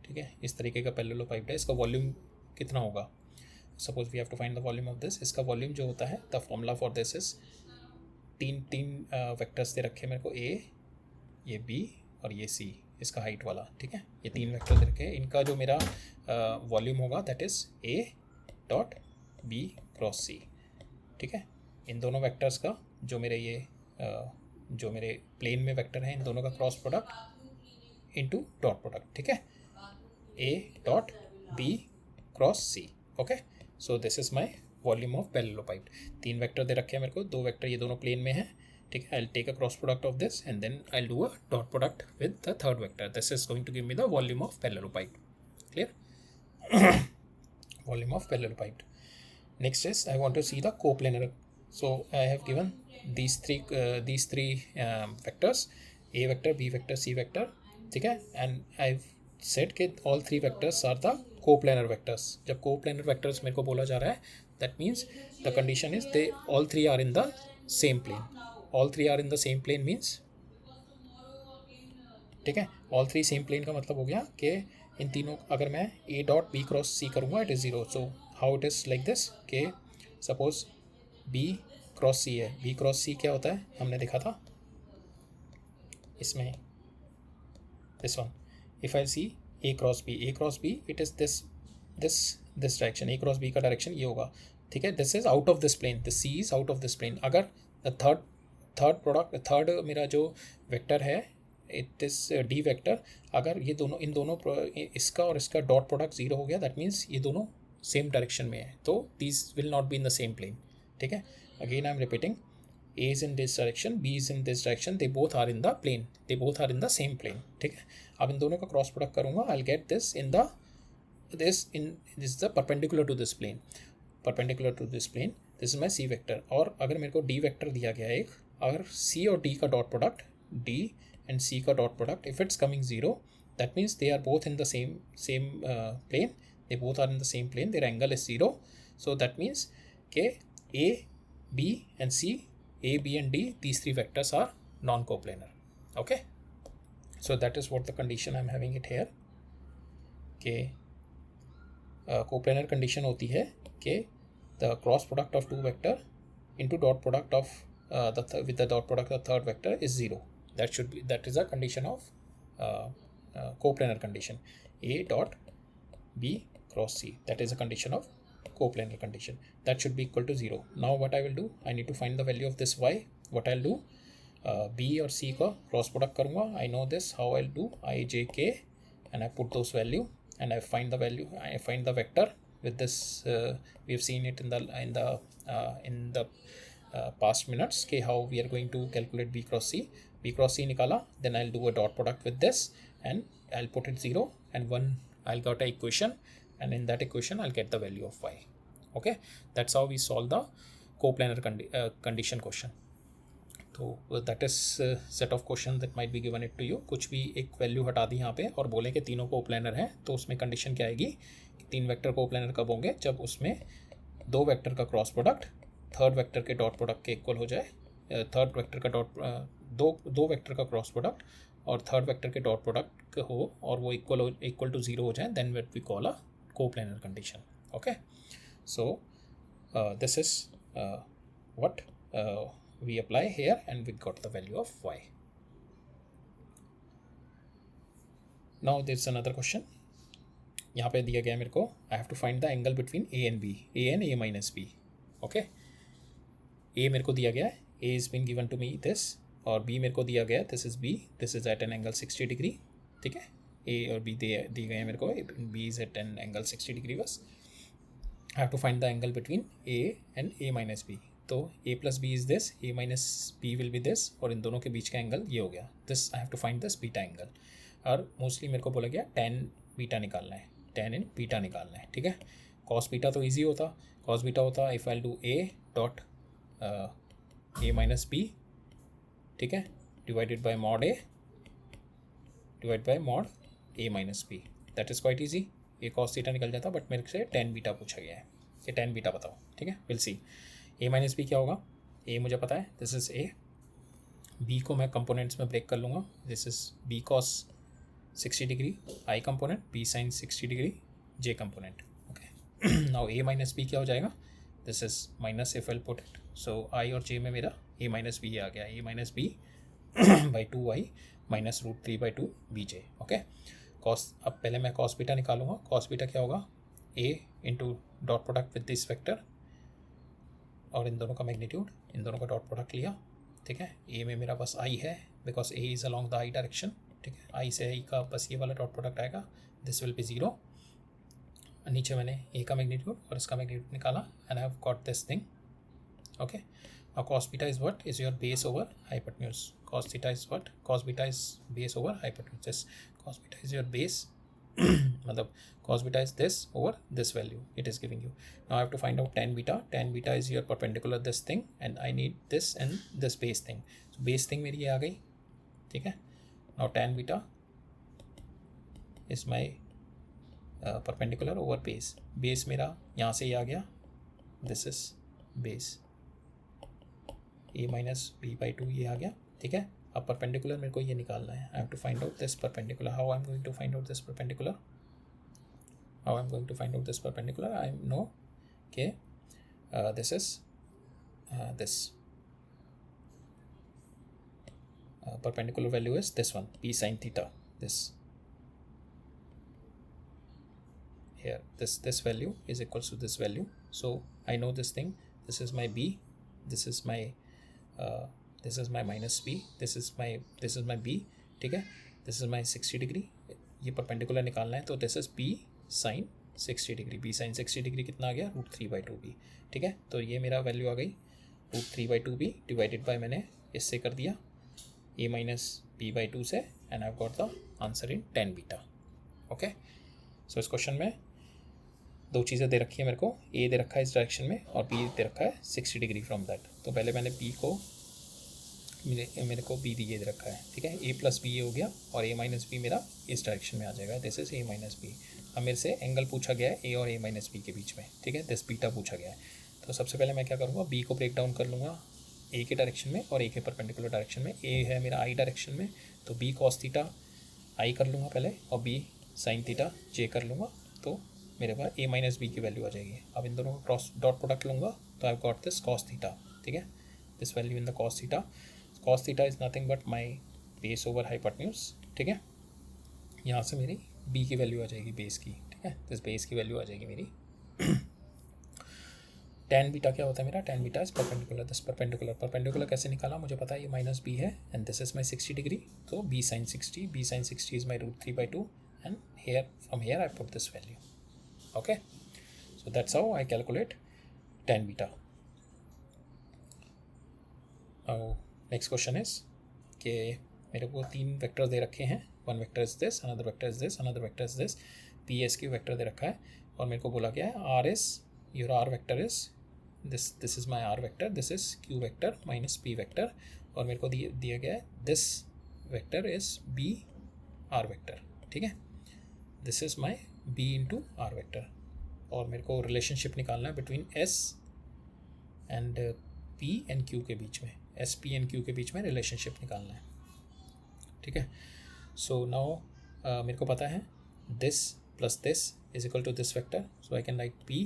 ठीक है, इस तरीके का पैरेललोपाइप्ड है. इसका वॉल्यूम कितना होगा? Suppose we have to find the volume of this. इसका वॉल्यूम जो होता है, the formula for this is तीन वेक्टर्स दे रखे मेरे को, ए, ये बी और ये सी, इसका हाइट वाला. ठीक है, ये 3 वेक्टर दे रखे. इनका जो मेरा वॉल्यूम होगा that is A dot B cross C. ठीक है, इन दोनों वेक्टर्स का जो मेरे ये जो मेरे प्लेन में वेक्टर हैं, इन दोनों का cross product into dot product. ठीक है, A dot B cross C. Okay, so this is my volume of parallelepiped. 3 vector दे रखे हैं मेरे को, 2 वेक्टर ये दोनों प्लेन में हैं. ठीक है, I will take a cross product of this and then I will do a dot product with the third vector. This is going to give me the volume of parallelepiped. Clear? volume of parallelepiped. Next is I want to see the coplanar. So I have given these three vectors, a vector, b vector, c vector. ठीक है, and I've said कि all 3 vectors are the coplanar vectors. जब coplanar vectors मेरे को बोला जा रहा है, that means the condition is they all 3 are in the same plane. All 3 are in the same plane means, ठीक है, all 3 same plane का मतलब हो गया कि इन तीनों, अगर मैं A dot B cross C करूँगा it is 0. So how it is like this के सपोज बी क्रॉस सी है. बी क्रॉस सी क्या होता है? हमने देखा था इसमें, this one. If I see A cross B it is this direction. A cross B का डायरेक्शन ये होगा. ठीक है, this is out of this plane, this C is out of this plane. अगर थर्ड मेरा जो वेक्टर है it is D vector, अगर ये दोनों, इन दोनों, इसका और इसका डॉट प्रोडक्ट 0 हो गया, दैट मीन्स ये दोनों सेम डायरेक्शन में है, तो these will not be in the same plane. ठीक है, again I am repeating, A is in this direction, B is in this direction, they both are in the plane, they both are in the same plane. ठीक है, अब इन दोनों का cross product करूँगा, I will get this in this is the perpendicular to this plane, this is my C vector. और अगर मेरे को डी वेक्टर दिया गया है एक, अगर सी और डी का dot product, D and C का dot product, if it's coming 0, that means they are both in the same plane, they both are in the same plane, their angle is 0. So that means okay, A, B and C, A, B and D, these 3 vectors are non-coplanar. Okay, so that is what the condition I'm having it here. Okay, coplanar condition होती है कि the cross product of 2 vector into dot product of with the dot product of third vector is 0. That is a condition of coplanar condition. A dot B cross C, that is a condition of coplanar condition. That should be equal to 0. Now what I will do, I need to find the value of this y. What I'll do, B और C का cross product करूँगा. I know this, how I'll do, I, J, K, and I put those value and I find the value. I find the vector with this. We have seen it in the past minutes के how we are going to calculate b cross c निकाला, then I'll do a dot product with this and I'll put it 0 and 1, I'll got a equation, and in that equation I'll get the value of y. Okay, that's how we solve the coplanar condition question. तो that is set of question that might be given it to you. कुछ भी एक value हटा दी यहाँ पे और बोले कि तीनों कोप्लानर हैं, तो उसमें कंडीशन क्या आएगी कि 3 वेक्टर कोप्लानर कब होंगे, जब उसमें 2 वेक्टर का क्रॉस प्रोडक्ट थर्ड वेक्टर के डॉट प्रोडक्ट के इक्वल हो जाए. थर्ड वेक्टर का दो वेक्टर का क्रॉस प्रोडक्ट और थर्ड वेक्टर के डॉट प्रोडक्ट हो और वो इक्वल टू 0 हो जाए, then what we call a coplanar condition. Okay, so this is what we apply here and we got the value of y. Now there's another question. यहाँ पे दिया गया मेरे को, I have to find the angle between a and b, a and a minus b. Okay, a मेरे को दिया गया है, a is been given to me this, और b मेरे को दिया गया this is b, this is at an angle 60 degree. ठीक है, a और b दिए गए हैं मेरे को, b is at an angle 60 degree बस. I have to find the angle between a and a minus b. तो a plus B is this, a minus B will be this, और इन दोनों के बीच का एंगल ये हो गया this. I have to find this beta angle, और मोस्टली मेरे को बोला गया tan बीटा निकालना है, tan इन बीटा निकालना है. ठीक है, cos बीटा तो इजी होता, cos बीटा होता if I do a dot a minus B, ठीक है, divided by mod a divide by mod a minus B, that is quite easy. ये cos थीटा निकल जाता, बट मेरे से tan बीटा पूछा गया है कि tan बीटा बताओ. ठीक है, will see. a minus B क्या होगा, a मुझे पता है, दिस इज a. b को मैं कंपोनेंट्स में ब्रेक कर लूँगा, this is b cos 60 degree i component, b sin 60 degree j component. Okay, now a minus B क्या हो जाएगा, this is minus if I put it, so i और j में मेरा a माइनस बी आ गया, a minus B by 2i minus √3/2 bj. Okay, cos, अब पहले मैं cos बीटा निकालूंगा. cos बीटा क्या होगा, a into dot product with this vector और इन दोनों का मैग्नीट्यूड, इन दोनों का डॉट प्रोडक्ट लिया. ठीक है, ए में मेरा बस आई है because A is along the I direction. ठीक है, आई से आई का बस ये वाला डॉट प्रोडक्ट आएगा, दिस विल बी 0. नीचे मैंने ए का मैग्नीट्यूड और इसका मैग्नीट्यूड निकाला and I have got this thing. Okay, now cos beta is what, is your base over hypotenuse. cos theta is what, cos beta is base over hypotenuse. cos beta is your base, मतलब cos beta is this over this value it is giving you. Now I have to find out tan beta. Tan beta is your perpendicular this thing and I need this and this base thing. So base thing मेरी ये आ गई. ठीक है, now tan beta is my perpendicular over base. base मेरा यहाँ से ये आ गया, this is base, a minus b by 2 ये आ गया. ठीक है, अब परपेंडिकुलर मेरे को ये निकालना है. I have to find out this perpendicular. How I am going to find out this perpendicular, how I am going to find out this perpendicular. I know के this is this perpendicular value is this one, b sin theta, this here, this value is equals to this value. So I know this thing, this is my b, this is my minus b, this is my b. ठीक है, this is my 60 degree, ये perpendicular निकालना है, तो this is b sin 60 degree. b sin 60 degree कितना आ गया, √3/2b. ठीक है, तो ये मेरा वैल्यू आ गई √3/2b डिवाइडेड बाय मैंने इससे कर दिया a माइनस b बाई 2 से, and I got the answer in tan beta. Okay, so इस क्वेश्चन में दो चीज़ें दे रखी है मेरे को, a दे रखा है इस डायरेक्शन में और b दे रखा है 60 डिग्री फ्रॉम दैट. तो पहले मैंने b को, मेरे को b दे रखा है. ठीक है, a प्लस बी ये हो गया और a माइनस बी मेरा इस डायरेक्शन में आ जाएगा, this is a minus B. अब मेरे से एंगल पूछा गया है a और a माइनस बी के बीच में. ठीक है, दिस बीटा पूछा गया है. तो सबसे पहले मैं क्या करूँगा, b को ब्रेक डाउन कर लूँगा a के डायरेक्शन में और a के परपेंडिकुलर डायरेक्शन में. a है मेरा i डायरेक्शन में, तो b cos थीटा i कर लूँगा पहले और b sin थीटा j कर लूँगा, तो मेरे पास a माइनस बी की वैल्यू आ जाएगी. अब इन दोनों का क्रॉस डॉट प्रोडक्ट लूँगा, तो आई गॉट दिस cos थीटा. ठीक है, this value in the cos theta. cos theta is nothing but my base over hypotenuse. ठीक है, यहाँ से मेरी b की वैल्यू आ जाएगी बेस की. ठीक है, दिस बेस की वैल्यू आ जाएगी मेरी. tan बीटा क्या होता है मेरा, tan beta is perpendicular, this perpendicular कैसे निकाला, मुझे पता है ये माइनस b है and this is my 60 degree, तो b sin 60 is my √3/2 and here from here I put this value. Okay, so that's how I calculate tan beta. Next question is कि मेरे को 3 वेक्टर दे रखे हैं, one vector is this, another vector is this, another vector is this, P S Q vector दे रखा है और मेरे को बोला गया है R is your R vector is this is my R vector, this is Q vector minus P vector, और मेरे को दिया गया है this vector is B R vector, ठीक है, this is my B into R vector, और मेरे को रिलेशनशिप निकालना है between S and P and Q के बीच में, एस पी एंड क्यू के बीच में रिलेशनशिप निकालना है, ठीक है। सो नाउ मेरे को पता है this plus this is equal to this vector, so I can write P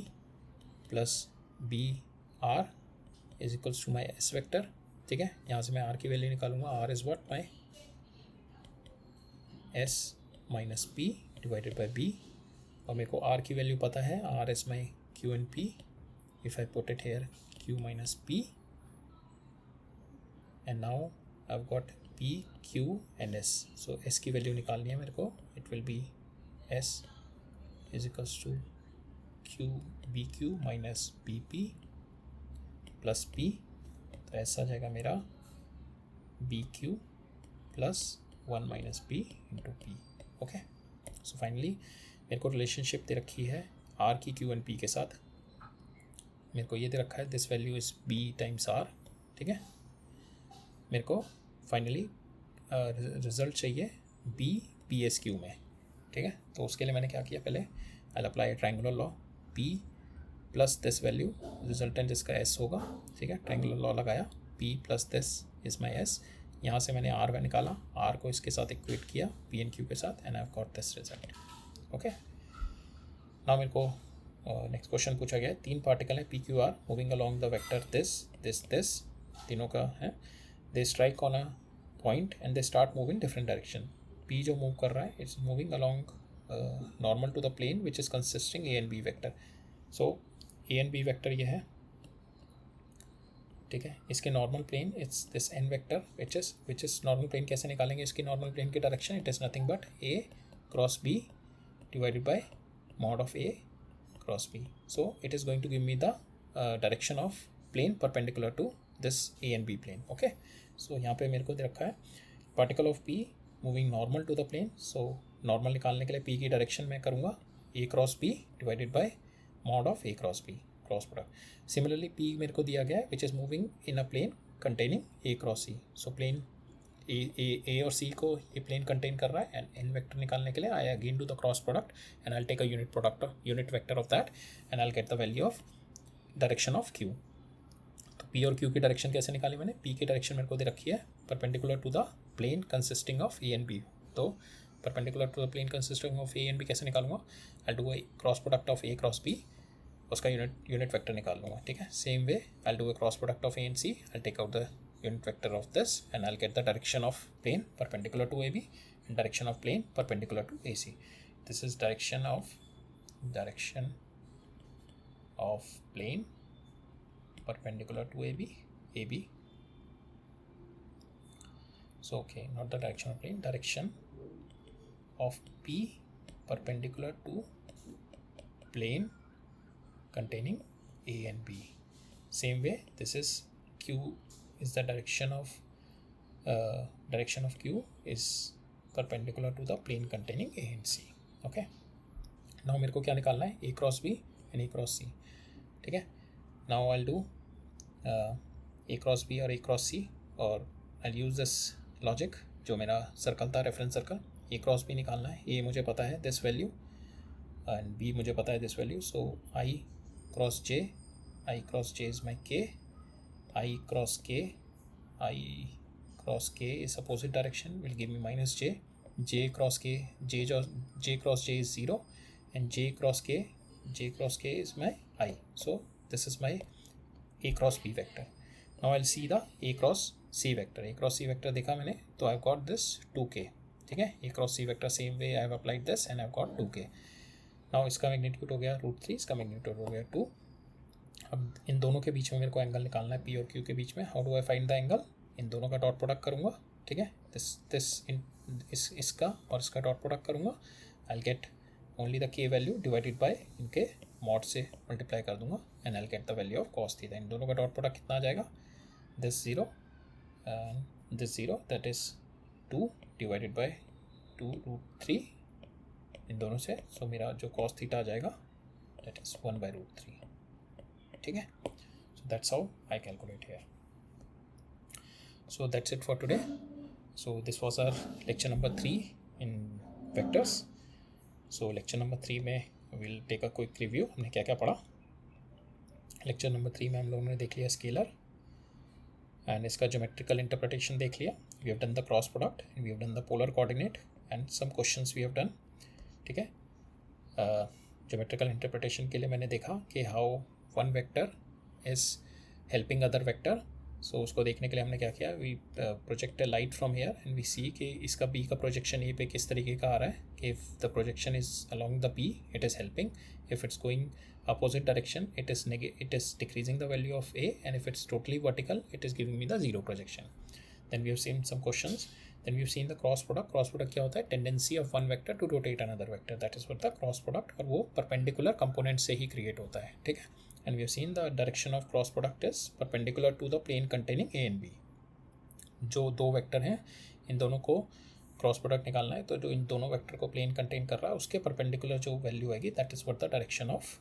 plus B R is equals to my S vector, ठीक है। यहाँ से मैं आर की वैल्यू निकालूंगा, R is what my S minus P divided by B, और मेरे को आर की वैल्यू पता है, R is my Q and P, if I put it here Q minus P, and now I have got P Q and S, so S की value निकालनी है मेरे को, it will be S is equals to Q B Q minus B P plus P, तो S आ जाएगा मेरा B Q plus 1 minus B into P, okay. So finally मेरे को रिलेशनशिप दे रखी है आर की क्यू एंड पी के साथ, मेरे को ये दे रखा है this value is B times R, ठीक है। मेरे को फाइनली रिजल्ट चाहिए बी पी एस क्यू में, ठीक है, तो उसके लिए मैंने क्या किया, पहले I apply triangular law, P plus this value resultant इसका एस होगा, ठीक है, ट्रायंगुलर लॉ लगाया, P plus this is my S, यहाँ से मैंने आर निकाला, आर को इसके साथ इक्वेट किया पी एंड क्यू के साथ, and I have got this result, okay. Now मेरे को नेक्स्ट क्वेश्चन पूछा गया है, 3 पार्टिकल है P Q R moving along the vector this this this, तीनों का है, they strike on a point and they start move in different direction, P जो मूव कर रहा है it's moving along normal to the plane which is consisting A and B vector, so A and B vector ये है, ठीक है, इसके normal plane it's this N vector which is normal plane कैसे निकालेंगे इसकी नॉर्मल प्लेन की direction, it is nothing but A cross B divided by mod of A cross B, so it is going to give me the direction of plane perpendicular to this A and B plane, okay. So यहाँ पे मेरे को दे रखा है particle of P moving normal to the plane, so normal निकालने के लिए पी की डायरेक्शन में करूँगा A cross B divided by mod of A cross B, cross product. Similarly P मेरे को दिया गया है which is moving in a plane containing A cross C, so plane A और सी को ये प्लेन कंटेन कर रहा है, एंड एन वेक्टर निकालने के लिए I again do the cross product and I take a unit vector of that and I get the value of direction of Q. तो पी और क्यू की डायरेक्शन कैसे निकाली मैंने, पी की डायरेक्शन मेरे को दे रखी है perpendicular to the plane consisting of A and B, तो perpendicular to the plane consisting of A and B कैसे निकालूंगा, I do a cross product of A cross B, उसका यूनिट वेक्टर निकाल लूँगा, ठीक है। Same way I do a cross product of A and C, I take out the unit vector of this and I get the direction of plane perpendicular to A B and direction of plane perpendicular to A C, this is direction of plane perpendicular to AB, so okay, not the direction of plane, direction of P perpendicular to plane containing A and B. Same way, this is Q is the direction of Q is perpendicular to the plane containing A and C, okay. now मेरे को क्या निकालना है, A cross B and A cross C, ठीक है। now I'll do A cross B और A cross C, और I'll use this logic जो मेरा सर्कल था, reference circle, A cross B निकालना है, A मुझे पता है दिस वैल्यू एंड B मुझे पता है this value, so I cross J is my K, I cross K is opposite direction will give me minus J, J cross J is 0 and J cross K is my I, so this is my A cross B vector. Now I'll see the A cross C vector. A cross C vector देखा मैंने, तो I've got this 2K, ठीक है। A cross C vector same way I've applied this and I've got 2K. Now इसका magnitude हो गया √3, इसका magnitude हो गया 2। अब इन दोनों के बीच में मेरे को एंगल निकालना है P और Q के बीच में, how do I find the angle, इन दोनों का डॉट प्रोडक्ट करूँगा, ठीक है, इसका और इसका डॉट प्रोडक्ट करूँगा, I get only the K value divided by इनके मॉड से मल्टीप्लाई कर दूंगा and I get the value of cos theta. इन दोनों का डॉट प्रोडक्ट कितना आ जाएगा, this 0 and this 0 that is 2 divided by 2 root 3 इन दोनों से, so मेरा जो cos थीटा आ जाएगा that is 1 by root 3. ठीक है, so that's how I calculate here. So that's it for today. So this was our lecture number 3 in vectors. So lecture number 3 में we'll take a quick review. हमने क्या क्या पढ़ा. Lecture number 3 में हम लोगों ने देख लिया स्केलर एंड इसका ज्योमेट्रिकल इंटरप्रिटेशन देख लिया. We have done the cross product and we have done the polar coordinate and some questions we have done. ठीक है, ज्योमेट्रिकल इंटरप्रिटेशन के लिए मैंने देखा कि how one vector is helping other vector. So उसको देखने के लिए हमने क्या किया, we project a light from here and we see कि इसका बी का प्रोजेक्शन ए पे किस तरीके का आ रहा है. कि if the projection is along the B it is helping, if it's going opposite direction it is decreasing the value of a, and if it's totally vertical it is giving me the zero projection. Then we have seen some questions. Then we have seen the cross product. Cross product क्या होता है, tendency of one vector to rotate another vector, that is what the cross product, और वो perpendicular component से ही create होता है. ठीक है, and we have seen the direction of cross product is perpendicular to the plane containing a and b. जो दो vector हैं इन दोनों को क्रॉस प्रोडक्ट निकालना है, तो जो इन दोनों वेक्टर को प्लेन कंटेन कर रहा है उसके परपेंडिकुलर जो वैल्यू आएगी that is what the direction of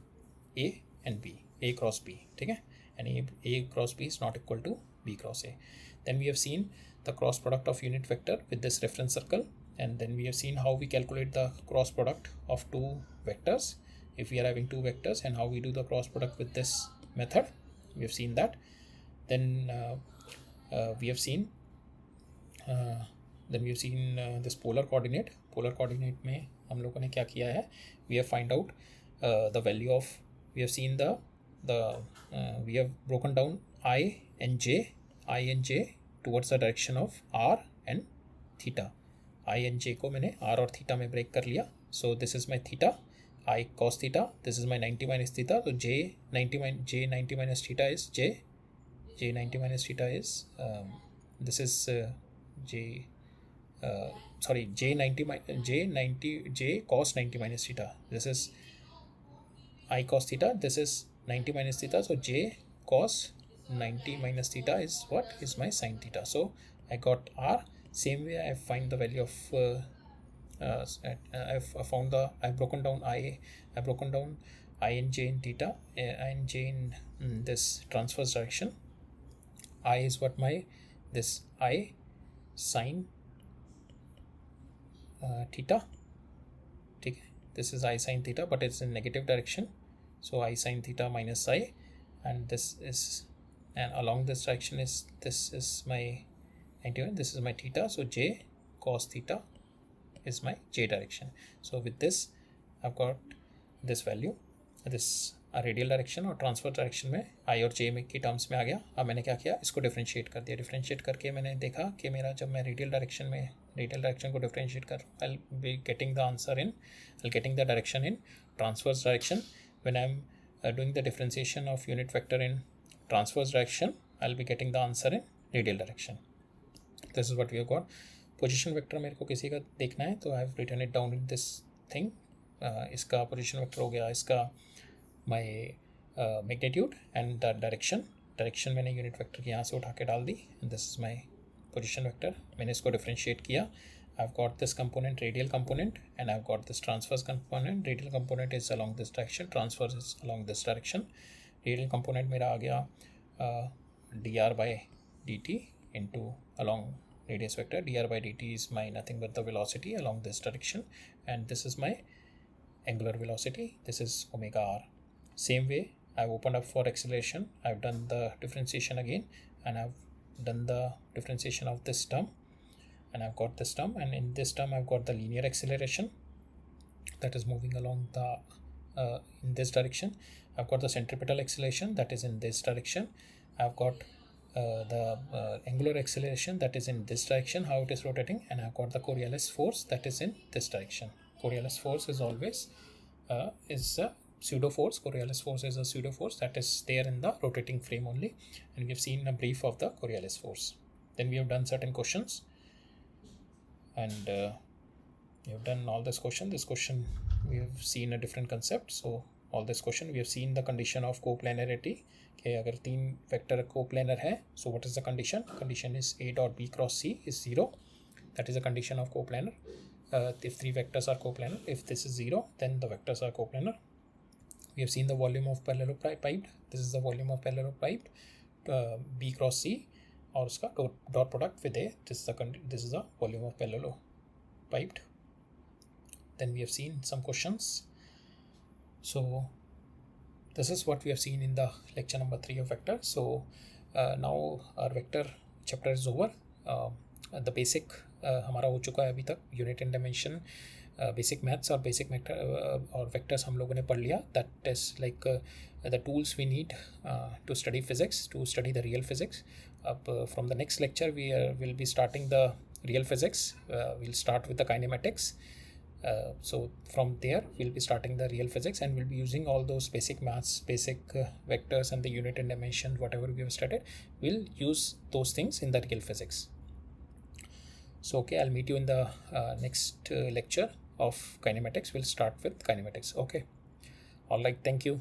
A and B, A cross B. ठीक है, and A cross B is not equal to B cross A. Then we have seen the cross product of unit vector with this reference circle, and then we have seen how we calculate the cross product of two vectors if we are having two vectors, and how we do the cross product with this method. We have seen that. Then we have seen this polar coordinate. Polar coordinate में हम लोगों ने क्या किया है, we have find out the value of, we have seen we have broken down I and j towards the direction of r and theta. I and j को मैंने r और theta में break कर लिया. So this is my theta, I cos theta, this is my 90 minus theta. So j 90 minus theta is j 90 minus theta is this is j cos 90 minus theta. This is I cos theta, this is 90 minus theta, so j cos 90 minus theta is what is my sin theta. So I got r. Same way I find the value of I've broken down I and j in theta, I and j in this transverse direction. I is what my this I sin theta. ठीक है, this is I sin theta but it's in negative direction, so I sin theta minus I, and this is, and along this direction is, this is my 91, this is my theta, so j cos theta is my j direction. So with this I've got this value, this radial direction और transfer direction में आई और J में की terms में आ गया. अब मैंने क्या किया, इसको डिफरेंशिएट कर दिया. डिफरेंशिएट करके मैंने देखा कि मेरा जब मैं रेडियल डायरेक्शन को डिफरेंशिएट कर, I be getting the answer in, I getting the direction in transverse direction. When I am doing the differentiation of unit vector in transverse direction, I will be getting the answer in radial direction. This is what we have got. Position vector मेरे को किसी का देखना है तो I have written it down in this thing. इसका position vector हो गया, इसका my magnitude and the direction मैंने यूनिट वेक्टर की यहाँ से उठा के डाल दी. This is my position vector. मैंने इसको डिफ्रेंशिएट किया. I have got this component radial component and I have got this transverse component. Radial component is along this direction, transverse is along this direction. Radial component मेरा आ गया dr by dt into along radius vector. dr by dt is my nothing but the velocity along this direction, and this is my angular velocity. This is omega r. Same way I've opened up for acceleration. I've done the differentiation again, and I've done the differentiation of this term, and I've got this term, and in this term I've got the linear acceleration that is moving along the in this direction. I've got the centripetal acceleration that is in this direction. I've got the angular acceleration that is in this direction, how it is rotating, and I've got the Coriolis force that is in this direction. Coriolis force is always is a pseudo force. Coriolis force is a pseudo force that is there in the rotating frame only, and we have seen a brief of the Coriolis force. Then we have done certain questions, and we have done all this question. This question we have seen a different concept, so all this question. We have seen the condition of coplanarity. Okay, अगर तीन vector coplanar है, so what is the condition? Condition is A dot B cross C is 0. That is the condition of coplanar. If three vectors are coplanar, if this is 0, then the vectors are coplanar. We have seen the volume of parallelopiped. This is the volume of parallelopiped, B cross C, और उसका dot product with A. This is the volume of parallelopiped. Then we have seen some questions. So this is what we have seen in the lecture number 3 of vector. So now our vector chapter is over. The basic हमारा हो चुका है अभी तक. Unit and dimension, basic maths और basic और vectors हम लोगों ने पढ़ लिया. That is like the tools we need to study physics, to study the real physics. अब from the next lecture we will be starting the real physics. Will start with the kinematics. So from there we'll be starting the real physics, and we'll be using all those basic maths, basic vectors and the unit and dimension, whatever we have studied. We'll use those things in the real physics. So okay, I'll meet you in the next lecture of kinematics. We'll start with kinematics. Okay, all right, thank you.